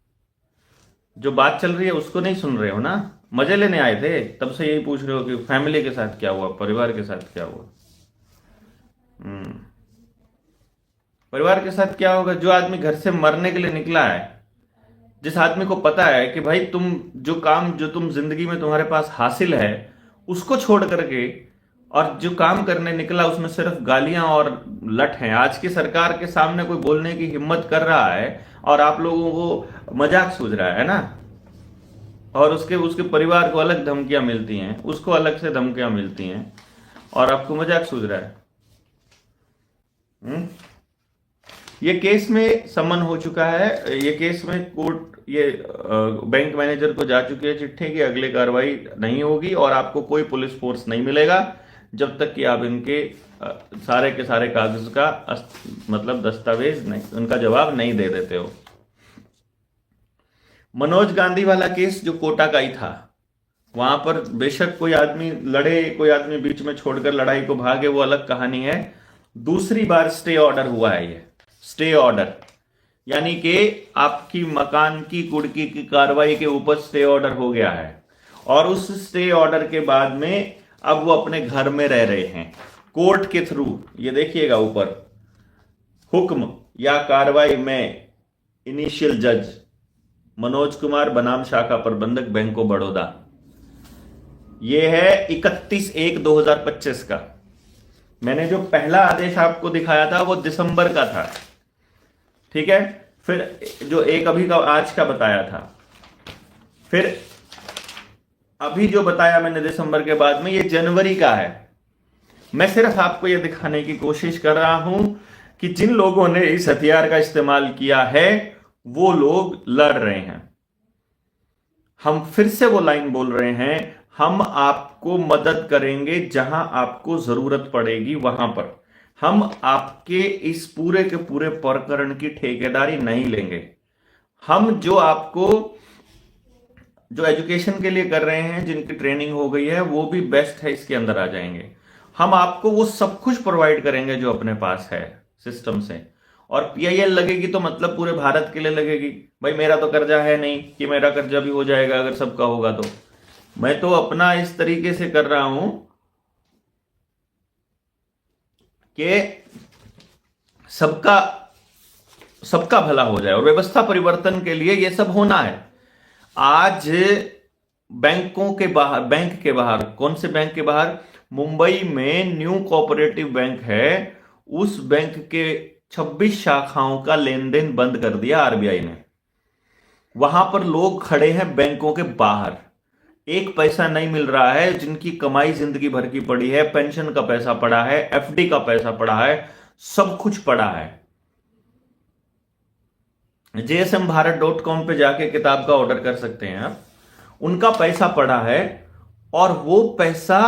जो बात चल रही है उसको नहीं सुन रहे हो ना? मजे लेने आए थे तब से यही पूछ रहे हो कि फैमिली के साथ क्या हुआ, परिवार के साथ क्या हुआ। हम्म। परिवार के साथ क्या होगा? जो आदमी घर से मरने के लिए निकला है, जिस आदमी को पता है कि भाई तुम जो तुम जिंदगी में तुम्हारे पास हासिल है उसको छोड़ करके, और जो काम करने निकला उसमें सिर्फ गालियां और लठ हैं। आज की सरकार के सामने कोई बोलने की हिम्मत कर रहा है और आप लोगों को मजाक सूझ रहा है ना, और उसके उसके परिवार को अलग धमकियां मिलती हैं, उसको अलग से धमकियां मिलती हैं, और आपको मजाक सूझ रहा है। हम्म? ये केस में समन हो चुका है, ये केस में कोर्ट ये बैंक मैनेजर को जा चुकी है चिट्ठी कि अगली कार्रवाई नहीं होगी और आपको कोई पुलिस फोर्स नहीं मिलेगा जब तक कि आप इनके सारे के सारे कागज का मतलब दस्तावेज नहीं, उनका जवाब नहीं दे देते हो। मनोज गांधी वाला केस जो कोटा का ही था, वहां पर बेशक कोई आदमी लड़े, कोई आदमी बीच में छोड़कर लड़ाई को भागे, वो अलग कहानी है। दूसरी बार स्टे ऑर्डर हुआ है, ये स्टे ऑर्डर यानी कि आपकी मकान की कुर्की की कार्रवाई के ऊपर स्टे ऑर्डर हो गया है, और उस स्टे ऑर्डर के बाद में अब वो अपने घर में रह रहे हैं कोर्ट के थ्रू। ये देखिएगा ऊपर, हुक्म या कार्रवाई में इनिशियल जज मनोज कुमार बनाम शाखा प्रबंधक बैंक ऑफ बड़ौदा। ये है 31/1/2025 का। मैंने जो पहला आदेश आपको दिखाया था वो दिसंबर का था, ठीक है। फिर जो एक अभी का आज का बताया था, फिर अभी जो बताया मैंने दिसंबर के बाद में, ये जनवरी का है। मैं सिर्फ आपको ये दिखाने की कोशिश कर रहा हूं कि जिन लोगों ने इस हथियार का इस्तेमाल किया है वो लोग लड़ रहे हैं। हम फिर से वो लाइन बोल रहे हैं, हम आपको मदद करेंगे जहां आपको जरूरत पड़ेगी वहां पर। हम आपके इस पूरे के पूरे प्रकरण की ठेकेदारी नहीं लेंगे। हम जो आपको जो एजुकेशन के लिए कर रहे हैं, जिनकी ट्रेनिंग हो गई है, वो भी बेस्ट है, इसके अंदर आ जाएंगे। हम आपको वो सब कुछ प्रोवाइड करेंगे जो अपने पास है सिस्टम से। और पीआईएल लगेगी तो मतलब पूरे भारत के लिए लगेगी। भाई मेरा तो कर्जा है नहीं कि मेरा कर्जा भी हो जाएगा अगर सबका होगा तो। मैं तो अपना इस तरीके से कर रहा हूं कि सबका सबका भला हो जाए और व्यवस्था परिवर्तन के लिए ये सब होना है। आज बैंकों के बाहर, बैंक के बाहर, कौन से बैंक के बाहर? मुंबई में न्यू कोऑपरेटिव बैंक है, उस बैंक के 26 शाखाओं का लेन देन बंद कर दिया आरबीआई ने। वहां पर लोग खड़े हैं बैंकों के बाहर, एक पैसा नहीं मिल रहा है, जिनकी कमाई जिंदगी भर की पड़ी है, पेंशन का पैसा पड़ा है, एफडी का पैसा पड़ा है, सब कुछ पड़ा है। JSMBharat.com पे जाके किताब का ऑर्डर कर सकते हैं आप। उनका पैसा पड़ा है और वो पैसा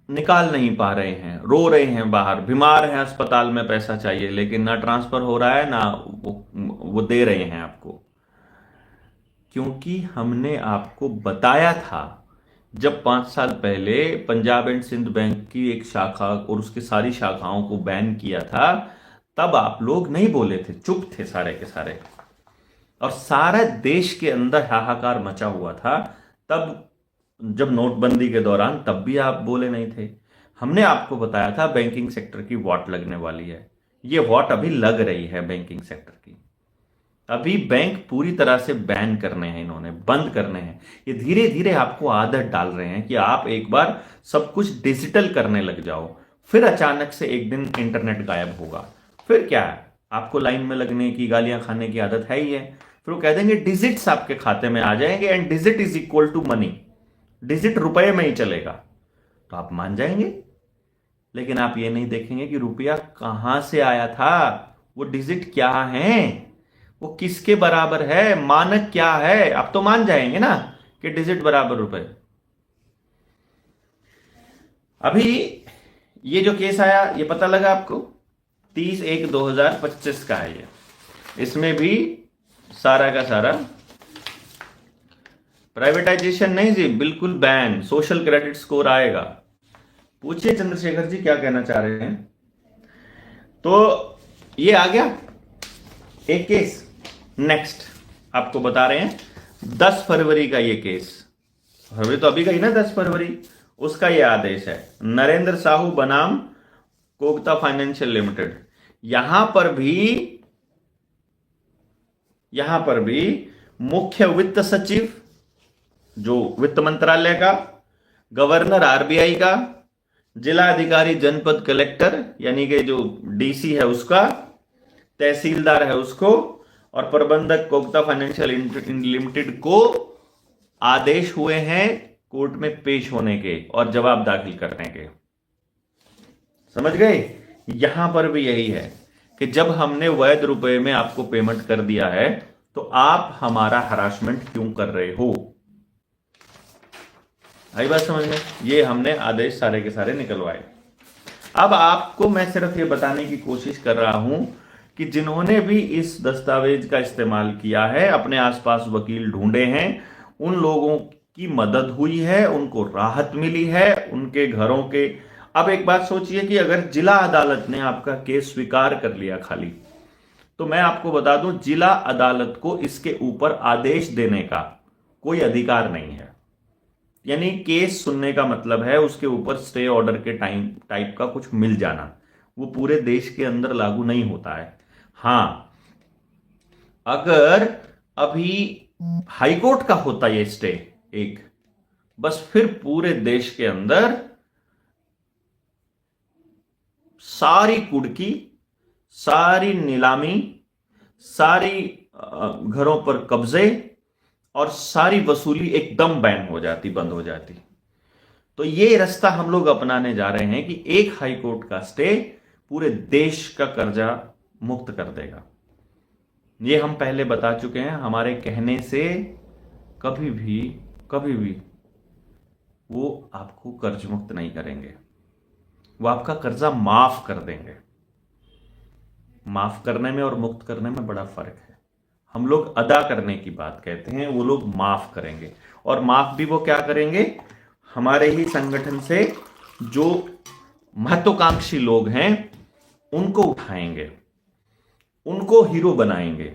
निकाल नहीं पा रहे हैं, रो रहे हैं बाहर, बीमार हैं, अस्पताल में पैसा चाहिए, लेकिन ना ट्रांसफर हो रहा है ना वो दे रहे हैं आपको। क्योंकि हमने आपको बताया था जब 5 साल पहले पंजाब एंड सिंध बैंक की एक शाखा और उसकी सारी शाखाओं को बैन किया था, तब आप लोग नहीं बोले थे, चुप थे सारे के सारे, और सारा देश के अंदर हाहाकार मचा हुआ था। तब जब नोटबंदी के दौरान, तब भी आप बोले नहीं थे। हमने आपको बताया था बैंकिंग सेक्टर की वॉट लगने वाली है। ये वॉट अभी लग रही है बैंकिंग सेक्टर की। अभी बैंक पूरी तरह से बैन करने हैं, इन्होंने बंद करने हैं। ये धीरे धीरे आपको आदत डाल रहे हैं कि आप एक बार सब कुछ डिजिटल करने लग जाओ, फिर अचानक से एक दिन इंटरनेट गायब होगा। फिर क्या है, आपको लाइन में लगने की, गालियां खाने की आदत है ही है। फिर वो कह देंगे डिजिट्स आपके खाते में आ जाएंगे, and digit is equal to money, digit रुपए में ही चलेगा, तो आप मान जाएंगे। लेकिन आप ये नहीं देखेंगे कि रुपया कहां से आया था, वो डिजिट क्या है, वो किसके बराबर है, मानक क्या है। आप तो मान जाएंगे ना कि डिजिट बराबर रुपए। अभी ये जो केस आया, ये पता लगा आपको 30/1/2025 का है ये। इसमें भी सारा का सारा प्राइवेटाइजेशन नहीं जी, बिल्कुल बैन, सोशल क्रेडिट स्कोर आएगा, पूछिए चंद्रशेखर जी क्या कहना चाह रहे हैं। तो ये आ गया एक केस। नेक्स्ट आपको बता रहे हैं 10 फरवरी का ये केस। फरवरी तो अभी का ही ना, 10 फरवरी, उसका ये आदेश है। नरेंद्र साहू बनाम कोगता फाइनेंशियल लिमिटेड। यहां पर भी मुख्य वित्त सचिव जो वित्त मंत्रालय का, गवर्नर आरबीआई का, जिला अधिकारी जनपद कलेक्टर यानी कि जो डीसी है उसका, तहसीलदार है उसको, और प्रबंधक कोगता फाइनेंशियल लिमिटेड को आदेश हुए हैं कोर्ट में पेश होने के और जवाब दाखिल करने के। समझ गए? यहां पर भी यही है कि जब हमने वैध रुपए में आपको पेमेंट कर दिया है तो आप हमारा हरासमेंट क्यों कर रहे हो। आई बात समझ में? ये हमने आदेश सारे के सारे निकलवाए। अब आपको मैं सिर्फ ये बताने की कोशिश कर रहा हूं कि जिन्होंने भी इस दस्तावेज का इस्तेमाल किया है, अपने आसपास वकील ढूंढे हैं, उन लोगों की मदद हुई है, उनको राहत मिली है, उनके घरों के। अब एक बात सोचिए कि अगर जिला अदालत ने आपका केस स्वीकार कर लिया खाली, तो मैं आपको बता दूं जिला अदालत को इसके ऊपर आदेश देने का कोई अधिकार नहीं है। यानी केस सुनने का मतलब है उसके ऊपर स्टे ऑर्डर के टाइप का कुछ मिल जाना। वो पूरे देश के अंदर लागू नहीं होता है। हां, अगर अभी हाईकोर्ट का होता ये स्टे एक, बस फिर पूरे देश के अंदर सारी कुड़की, सारी नीलामी, सारी घरों पर कब्जे और सारी वसूली एकदम बैन हो जाती, बंद हो जाती। तो ये रास्ता हम लोग अपनाने जा रहे हैं कि एक हाई कोर्ट का स्टे पूरे देश का कर्जा मुक्त कर देगा। ये हम पहले बता चुके हैं। हमारे कहने से कभी भी वो आपको कर्ज मुक्त नहीं करेंगे, वो आपका कर्जा माफ कर देंगे। माफ करने में और मुक्त करने में बड़ा फर्क है। हम लोग अदा करने की बात कहते हैं, वो लोग माफ करेंगे। और माफ भी वो क्या करेंगे, हमारे ही संगठन से जो महत्वाकांक्षी लोग हैं उनको उठाएंगे, उनको हीरो बनाएंगे,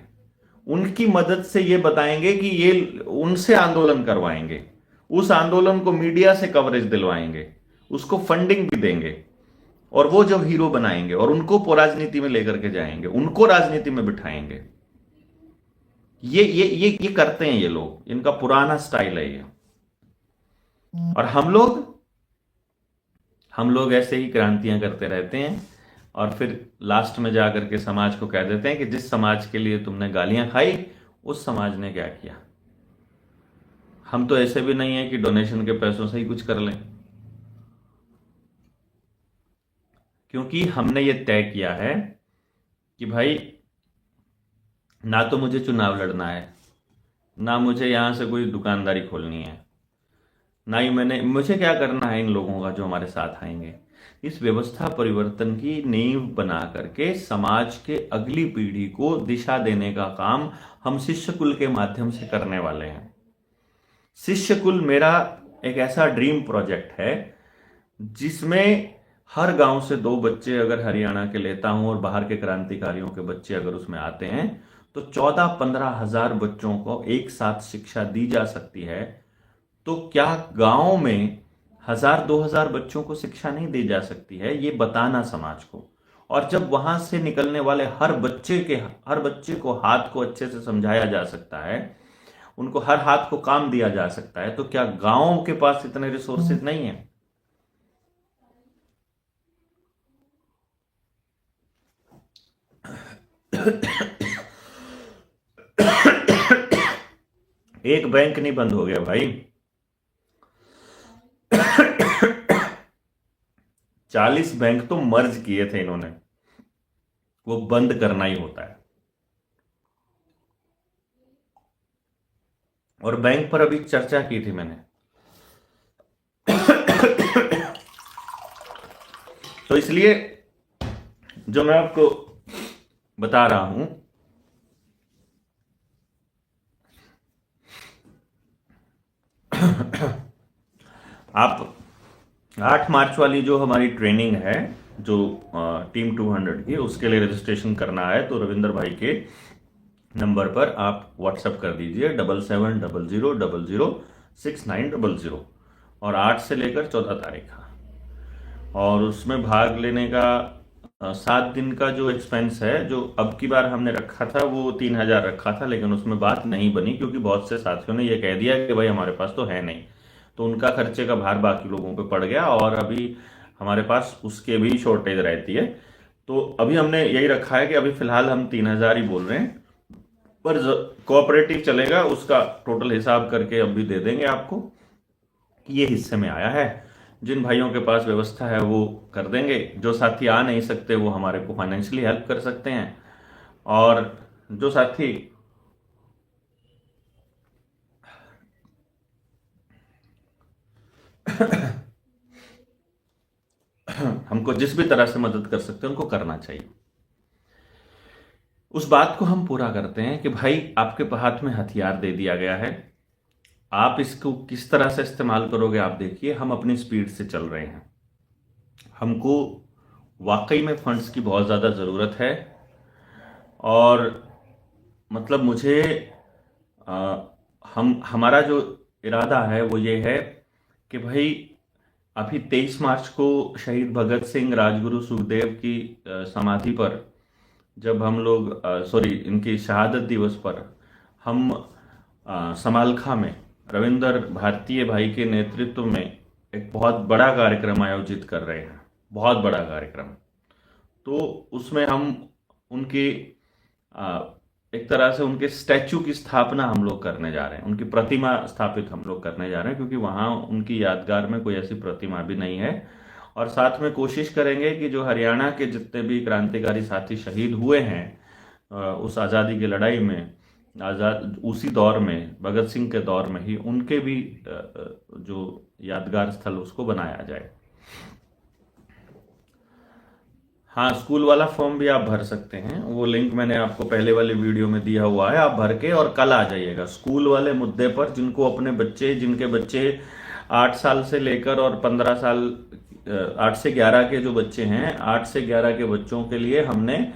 उनकी मदद से ये बताएंगे कि ये, उनसे आंदोलन करवाएंगे, उस आंदोलन को मीडिया से कवरेज दिलवाएंगे, उसको फंडिंग भी देंगे, और वो जब हीरो बनाएंगे और उनको राजनीति में लेकर के जाएंगे, उनको राजनीति में बिठाएंगे। ये करते हैं ये लोग, इनका पुराना स्टाइल है ये। और हम लोग ऐसे ही क्रांतियां करते रहते हैं और फिर लास्ट में जाकर के समाज को कह देते हैं कि जिस समाज के लिए तुमने गालियां खाई उस समाज ने क्या किया। हम तो ऐसे भी नहीं है कि डोनेशन के पैसों से ही कुछ कर लें, क्योंकि हमने ये तय किया है कि भाई ना तो मुझे चुनाव लड़ना है, ना मुझे यहां से कोई दुकानदारी खोलनी है, ना ही मुझे क्या करना है इन लोगों का जो हमारे साथ आएंगे। इस व्यवस्था परिवर्तन की नींव बना करके समाज के अगली पीढ़ी को दिशा देने का काम हम शिष्य कुल के माध्यम से करने वाले हैं। शिष्य कुल मेरा एक ऐसा ड्रीम प्रोजेक्ट है जिसमें हर गांव से 2 बच्चे अगर हरियाणा के लेता हूं और बाहर के क्रांतिकारियों के बच्चे अगर उसमें आते हैं तो 14-15 हजार बच्चों को एक साथ शिक्षा दी जा सकती है। तो क्या गांव में 1000-2000 बच्चों को शिक्षा नहीं दी जा सकती है, ये बताना समाज को। और जब वहां से निकलने वाले हर बच्चे को हाथ को अच्छे से समझाया जा सकता है, उनको हर हाथ को काम दिया जा सकता है, तो क्या गांवों के पास इतने रिसोर्सेज नहीं है? एक बैंक नहीं बंद हो गया भाई, 40 बैंक तो मर्ज किए थे इन्होंने, वो बंद करना ही होता है। और बैंक पर अभी चर्चा की थी मैंने तो इसलिए जो मैं आपको बता रहा हूं, आप 8 मार्च वाली जो हमारी ट्रेनिंग है, जो टीम 200 की, उसके लिए रजिस्ट्रेशन करना है तो रविंदर भाई के नंबर पर आप व्हाट्सएप कर दीजिए 7700006900, और 8 से लेकर 14 तारीख का। और उसमें भाग लेने का 7 दिन का जो एक्सपेंस है, जो अब की बार हमने रखा था वो 3,000 रखा था, लेकिन उसमें बात नहीं बनी क्योंकि बहुत से साथियों ने ये कह दिया कि भाई हमारे पास तो है नहीं, तो उनका खर्चे का भार बाकी लोगों पे पड़ गया, और अभी हमारे पास उसके भी शॉर्टेज रहती है। तो अभी हमने यही रखा है कि अभी फिलहाल हम 3,000 ही बोल रहे हैं, पर कोऑपरेटिव चलेगा उसका टोटल हिसाब करके अब भी दे देंगे आपको। ये हिस्से में आया है। जिन भाइयों के पास व्यवस्था है वो कर देंगे, जो साथी आ नहीं सकते वो हमारे को फाइनेंशियली हेल्प कर सकते हैं, और जो साथी हमको जिस भी तरह से मदद कर सकते हैं उनको करना चाहिए। उस बात को हम पूरा करते हैं कि भाई आपके हाथ में हथियार दे दिया गया है, आप इसको किस तरह से इस्तेमाल करोगे आप देखिए। हम अपनी स्पीड से चल रहे हैं, हमको वाकई में फंड्स की बहुत ज़्यादा ज़रूरत है, और मतलब मुझे आ, हम हमारा जो इरादा है वो ये है कि भाई अभी 23 मार्च को शहीद भगत सिंह, राजगुरु सुखदेव की समाधि पर, जब हम लोग सॉरी इनकी शहादत दिवस पर हम समालखा में रविंदर भारतीय भाई के नेतृत्व में एक बहुत बड़ा कार्यक्रम आयोजित कर रहे हैं, बहुत बड़ा कार्यक्रम। तो उसमें हम उनके एक तरह से उनके स्टैचू की स्थापना हम लोग करने जा रहे हैं, उनकी प्रतिमा स्थापित हम लोग करने जा रहे हैं, क्योंकि वहाँ उनकी यादगार में कोई ऐसी प्रतिमा भी नहीं है। और साथ में कोशिश करेंगे कि जो हरियाणा के जितने भी क्रांतिकारी साथी शहीद हुए हैं उस आज़ादी की लड़ाई में, आज़ाद उसी दौर में, भगत सिंह के दौर में ही, उनके भी जो यादगार स्थल उसको बनाया जाए। हाँ, स्कूल वाला फॉर्म भी आप भर सकते हैं, वो लिंक मैंने आपको पहले वाली वीडियो में दिया हुआ है, आप भर के और कल आ जाइएगा स्कूल वाले मुद्दे पर। जिनको अपने बच्चे, जिनके बच्चे 8 साल से लेकर और 15 साल, 8 से 11 के जो बच्चे हैं, 8 से 11 के बच्चों के लिए हमने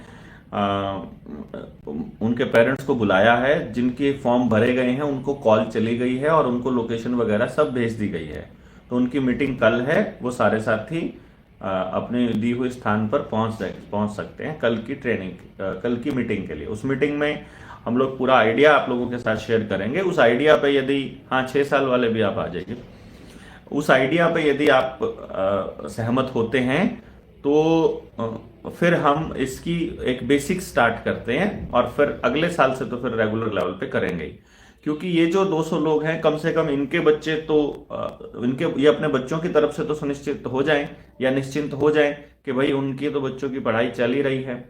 उनके पेरेंट्स को बुलाया है। जिनके फॉर्म भरे गए हैं उनको कॉल चली गई है और उनको लोकेशन वगैरह सब भेज दी गई है, तो उनकी मीटिंग कल है। वो सारे साथी अपने दी हुए स्थान पर पहुंच सकते हैं कल की ट्रेनिंग, कल की मीटिंग के लिए। उस मीटिंग में हम लोग पूरा आइडिया आप लोगों के साथ शेयर करेंगे। उस आइडिया पे यदि, हाँ 6 साल वाले भी आप आ जाइए, उस आइडिया पे यदि आप सहमत होते हैं तो फिर हम इसकी एक बेसिक स्टार्ट करते हैं, और फिर अगले साल से तो फिर रेगुलर लेवल पे करेंगे ही। क्योंकि ये जो 200 लोग हैं, कम से कम इनके बच्चे तो इनके, ये अपने बच्चों की तरफ से तो सुनिश्चित हो जाएं या निश्चिंत हो जाएं कि भाई उनकी तो बच्चों की पढ़ाई चल ही रही है,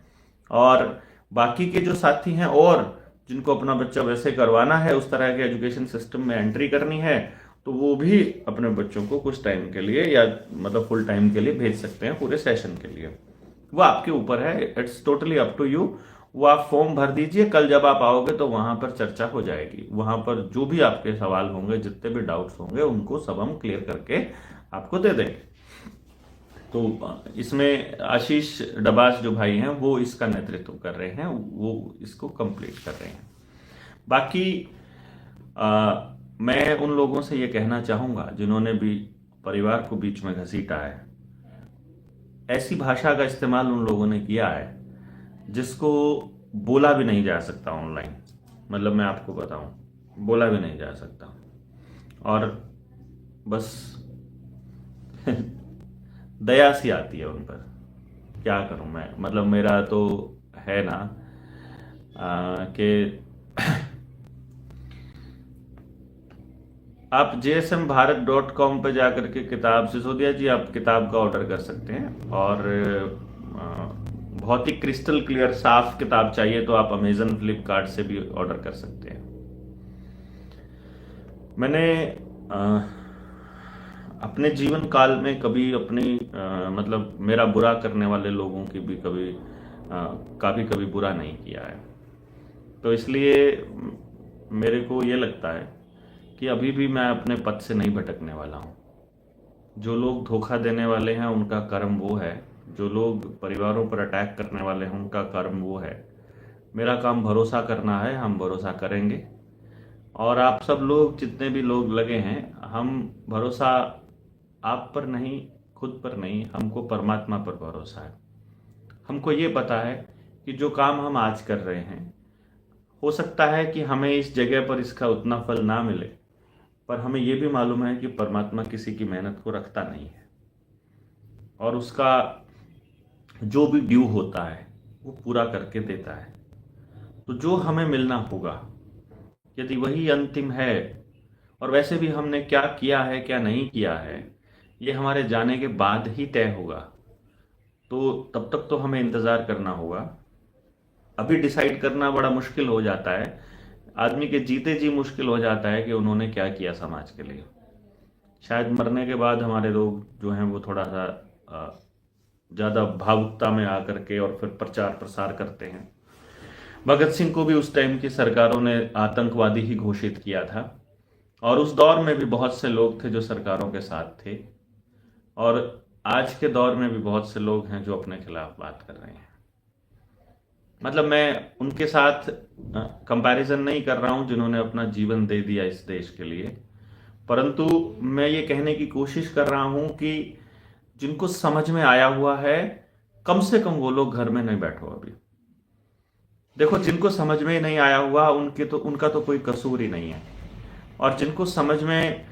और बाकी के जो साथी हैं और जिनको अपना बच्चा वैसे करवाना है, उस तरह के एजुकेशन सिस्टम में एंट्री करनी है, तो वो भी अपने बच्चों को कुछ टाइम के लिए या मतलब फुल टाइम के लिए भेज सकते हैं, पूरे सेशन के लिए। वो आपके ऊपर है, it's totally up to you. वो आप फॉर्म भर दीजिए, कल जब आप आओगे तो वहां पर चर्चा हो जाएगी। वहां पर जो भी आपके सवाल होंगे, जितने भी डाउट्स होंगे, उनको सब हम क्लियर करके आपको दे देंगे। तो इसमें आशीष डबास जो भाई हैं वो इसका नेतृत्व कर रहे हैं, वो इसको कंप्लीट कर रहे हैं। बाकी मैं उन लोगों से ये कहना चाहूंगा जिन्होंने भी परिवार को बीच में घसीटा है, ऐसी भाषा का इस्तेमाल उन लोगों ने किया है जिसको बोला भी नहीं जा सकता ऑनलाइन। मतलब मैं आपको बताऊं, बोला भी नहीं जा सकता, और बस दया सी आती है उन पर। क्या करूं मैं, मतलब मेरा तो है ना कि आप jsmbharat.com पे जाकर के किताब, सिसोदिया जी आप किताब का ऑर्डर कर सकते हैं, और बहुत ही क्रिस्टल क्लियर साफ किताब चाहिए तो आप अमेजन, फ्लिपकार्ट से भी ऑर्डर कर सकते हैं। मैंने अपने जीवन काल में कभी अपनी मतलब मेरा बुरा करने वाले लोगों की भी कभी बुरा नहीं किया है, तो इसलिए मेरे को ये लगता है कि अभी भी मैं अपने पथ से नहीं भटकने वाला हूँ। जो लोग धोखा देने वाले हैं उनका कर्म वो है, जो लोग परिवारों पर अटैक करने वाले हैं उनका कर्म वो है। मेरा काम भरोसा करना है, हम भरोसा करेंगे। और आप सब लोग जितने भी लोग लगे हैं, हम भरोसा आप पर नहीं, खुद पर नहीं, हमको परमात्मा पर भरोसा है। हमको ये पता है कि जो काम हम आज कर रहे हैं, हो सकता है कि हमें इस जगह पर इसका उतना फल ना मिले, पर हमें ये भी मालूम है कि परमात्मा किसी की मेहनत को रखता नहीं है और उसका जो भी ड्यू होता है वो पूरा करके देता है। तो जो हमें मिलना होगा, यदि वही अंतिम है, और वैसे भी हमने क्या किया है क्या नहीं किया है ये हमारे जाने के बाद ही तय होगा, तो तब तक तो हमें इंतज़ार करना होगा। अभी डिसाइड करना बड़ा मुश्किल हो जाता है, आदमी के जीते जी मुश्किल हो जाता है कि उन्होंने क्या किया समाज के लिए। शायद मरने के बाद हमारे लोग जो हैं वो थोड़ा सा ज़्यादा भावुकता में आकर के और फिर प्रचार प्रसार करते हैं। भगत सिंह को भी उस टाइम की सरकारों ने आतंकवादी ही घोषित किया था, और उस दौर में भी बहुत से लोग थे जो सरकारों के साथ थे, और आज के दौर में भी बहुत से लोग हैं जो अपने खिलाफ बात कर रहे हैं। मतलब मैं उनके साथ कंपैरिजन नहीं कर रहा हूं जिन्होंने अपना जीवन दे दिया इस देश के लिए, परंतु मैं ये कहने की कोशिश कर रहा हूं कि जिनको समझ में आया हुआ है, कम से कम वो लोग घर में नहीं बैठो अभी। देखो, जिनको समझ में नहीं आया हुआ उनका तो कोई कसूर ही नहीं है, और जिनको समझ में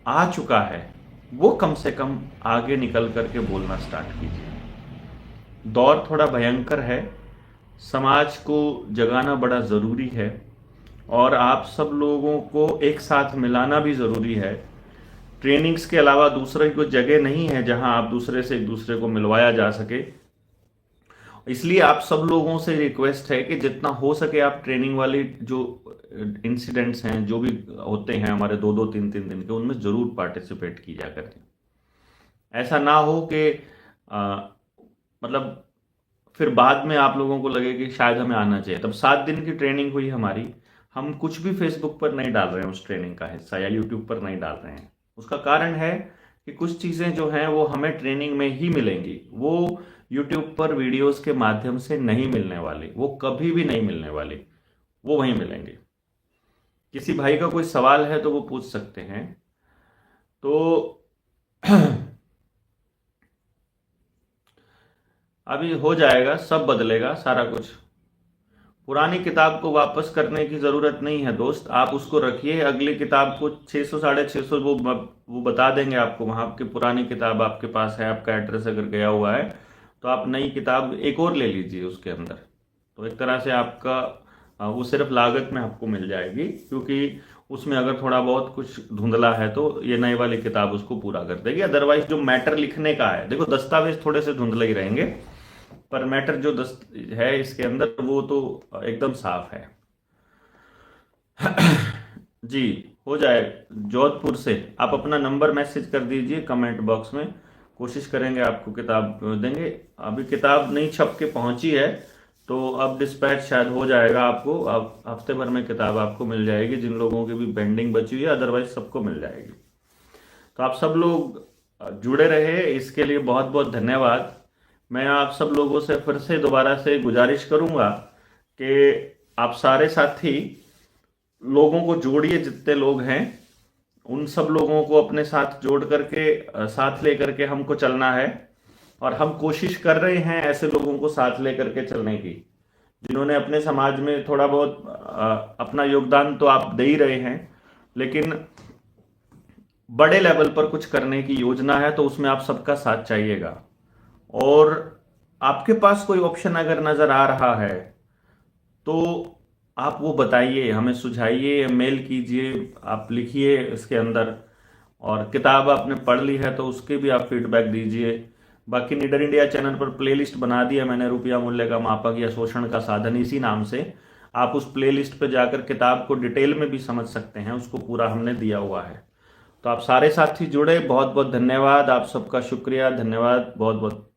आ चुका है वो कम से कम आगे निकल करके बोलना स्टार्ट कीजिए। दौर थोड़ा भयंकर है, समाज को जगाना बड़ा ज़रूरी है, और आप सब लोगों को एक साथ मिलाना भी ज़रूरी है। ट्रेनिंग्स के अलावा दूसरी कोई जगह नहीं है जहां आप दूसरे से एक दूसरे को मिलवाया जा सके। इसलिए आप सब लोगों से रिक्वेस्ट है कि जितना हो सके आप ट्रेनिंग वाली जो इंसिडेंट्स हैं, जो भी होते हैं हमारे 2-2, 3-3 दिन के, उनमें ज़रूर पार्टिसिपेट किया करें। ऐसा ना हो कि मतलब फिर बाद में आप लोगों को लगे कि शायद हमें आना चाहिए। तब 7 दिन की ट्रेनिंग हुई हमारी, हम कुछ भी फेसबुक पर नहीं डाल रहे हैं उस ट्रेनिंग का हिस्सा, या यूट्यूब पर नहीं डाल रहे हैं। उसका कारण है कि कुछ चीज़ें जो हैं वो हमें ट्रेनिंग में ही मिलेंगी, वो यूट्यूब पर वीडियोस के माध्यम से नहीं मिलने वाली, वो कभी भी नहीं मिलने वाली, वो वहीं मिलेंगी। किसी भाई का कोई सवाल है तो वो पूछ सकते हैं। तो अभी हो जाएगा, सब बदलेगा, सारा कुछ। पुरानी किताब को वापस करने की ज़रूरत नहीं है दोस्त, आप उसको रखिए। अगली किताब को 600 650 वो बता देंगे आपको वहाँ की पुरानी किताब आपके पास है, आपका एड्रेस अगर गया हुआ है तो आप नई किताब एक और ले लीजिए उसके अंदर। तो एक तरह से आपका वो सिर्फ लागत में आपको मिल जाएगी, क्योंकि उसमें अगर थोड़ा बहुत कुछ धुंधला है तो ये नई वाली किताब उसको पूरा कर देगी। अदरवाइज जो मैटर लिखने का है, देखो दस्तावेज थोड़े से धुंधले ही रहेंगे, पर मैटर जो है इसके अंदर वो तो एकदम साफ है। जी, हो जाए। जोधपुर से आप अपना नंबर मैसेज कर दीजिए कमेंट बॉक्स में, कोशिश करेंगे आपको किताब देंगे। अभी किताब नहीं छप के पहुंची है, तो अब डिस्पैच शायद हो जाएगा आपको, अब हफ्ते भर में किताब आपको मिल जाएगी, जिन लोगों की भी पेंडिंग बची हुई है, अदरवाइज सबको मिल जाएगी। तो आप सब लोग जुड़े रहे, इसके लिए बहुत बहुत धन्यवाद। मैं आप सब लोगों से फिर से दोबारा से गुजारिश करूंगा कि आप सारे साथी लोगों को जोड़िए, जितने लोग हैं उन सब लोगों को अपने साथ जोड़ करके साथ लेकर के हमको चलना है। और हम कोशिश कर रहे हैं ऐसे लोगों को साथ लेकर के चलने की, जिन्होंने अपने समाज में थोड़ा बहुत अपना योगदान तो आप दे ही रहे हैं, लेकिन बड़े लेवल पर कुछ करने की योजना है, तो उसमें आप सबका साथ चाहिएगा। और आपके पास कोई ऑप्शन अगर नज़र आ रहा है तो आप वो बताइए, हमें सुझाइए, मेल कीजिए, आप लिखिए इसके अंदर। और किताब आपने पढ़ ली है तो उसके भी आप फीडबैक दीजिए। बाकी नीडर इंडिया चैनल पर प्लेलिस्ट बना दिया मैंने, रुपया मूल्य का मापक या शोषण का साधन, इसी नाम से आप उस प्लेलिस्ट पर जाकर किताब को डिटेल में भी समझ सकते हैं, उसको पूरा हमने दिया हुआ है। तो आप सारे साथी जुड़े, बहुत बहुत धन्यवाद, आप सबका शुक्रिया, धन्यवाद, बहुत बहुत।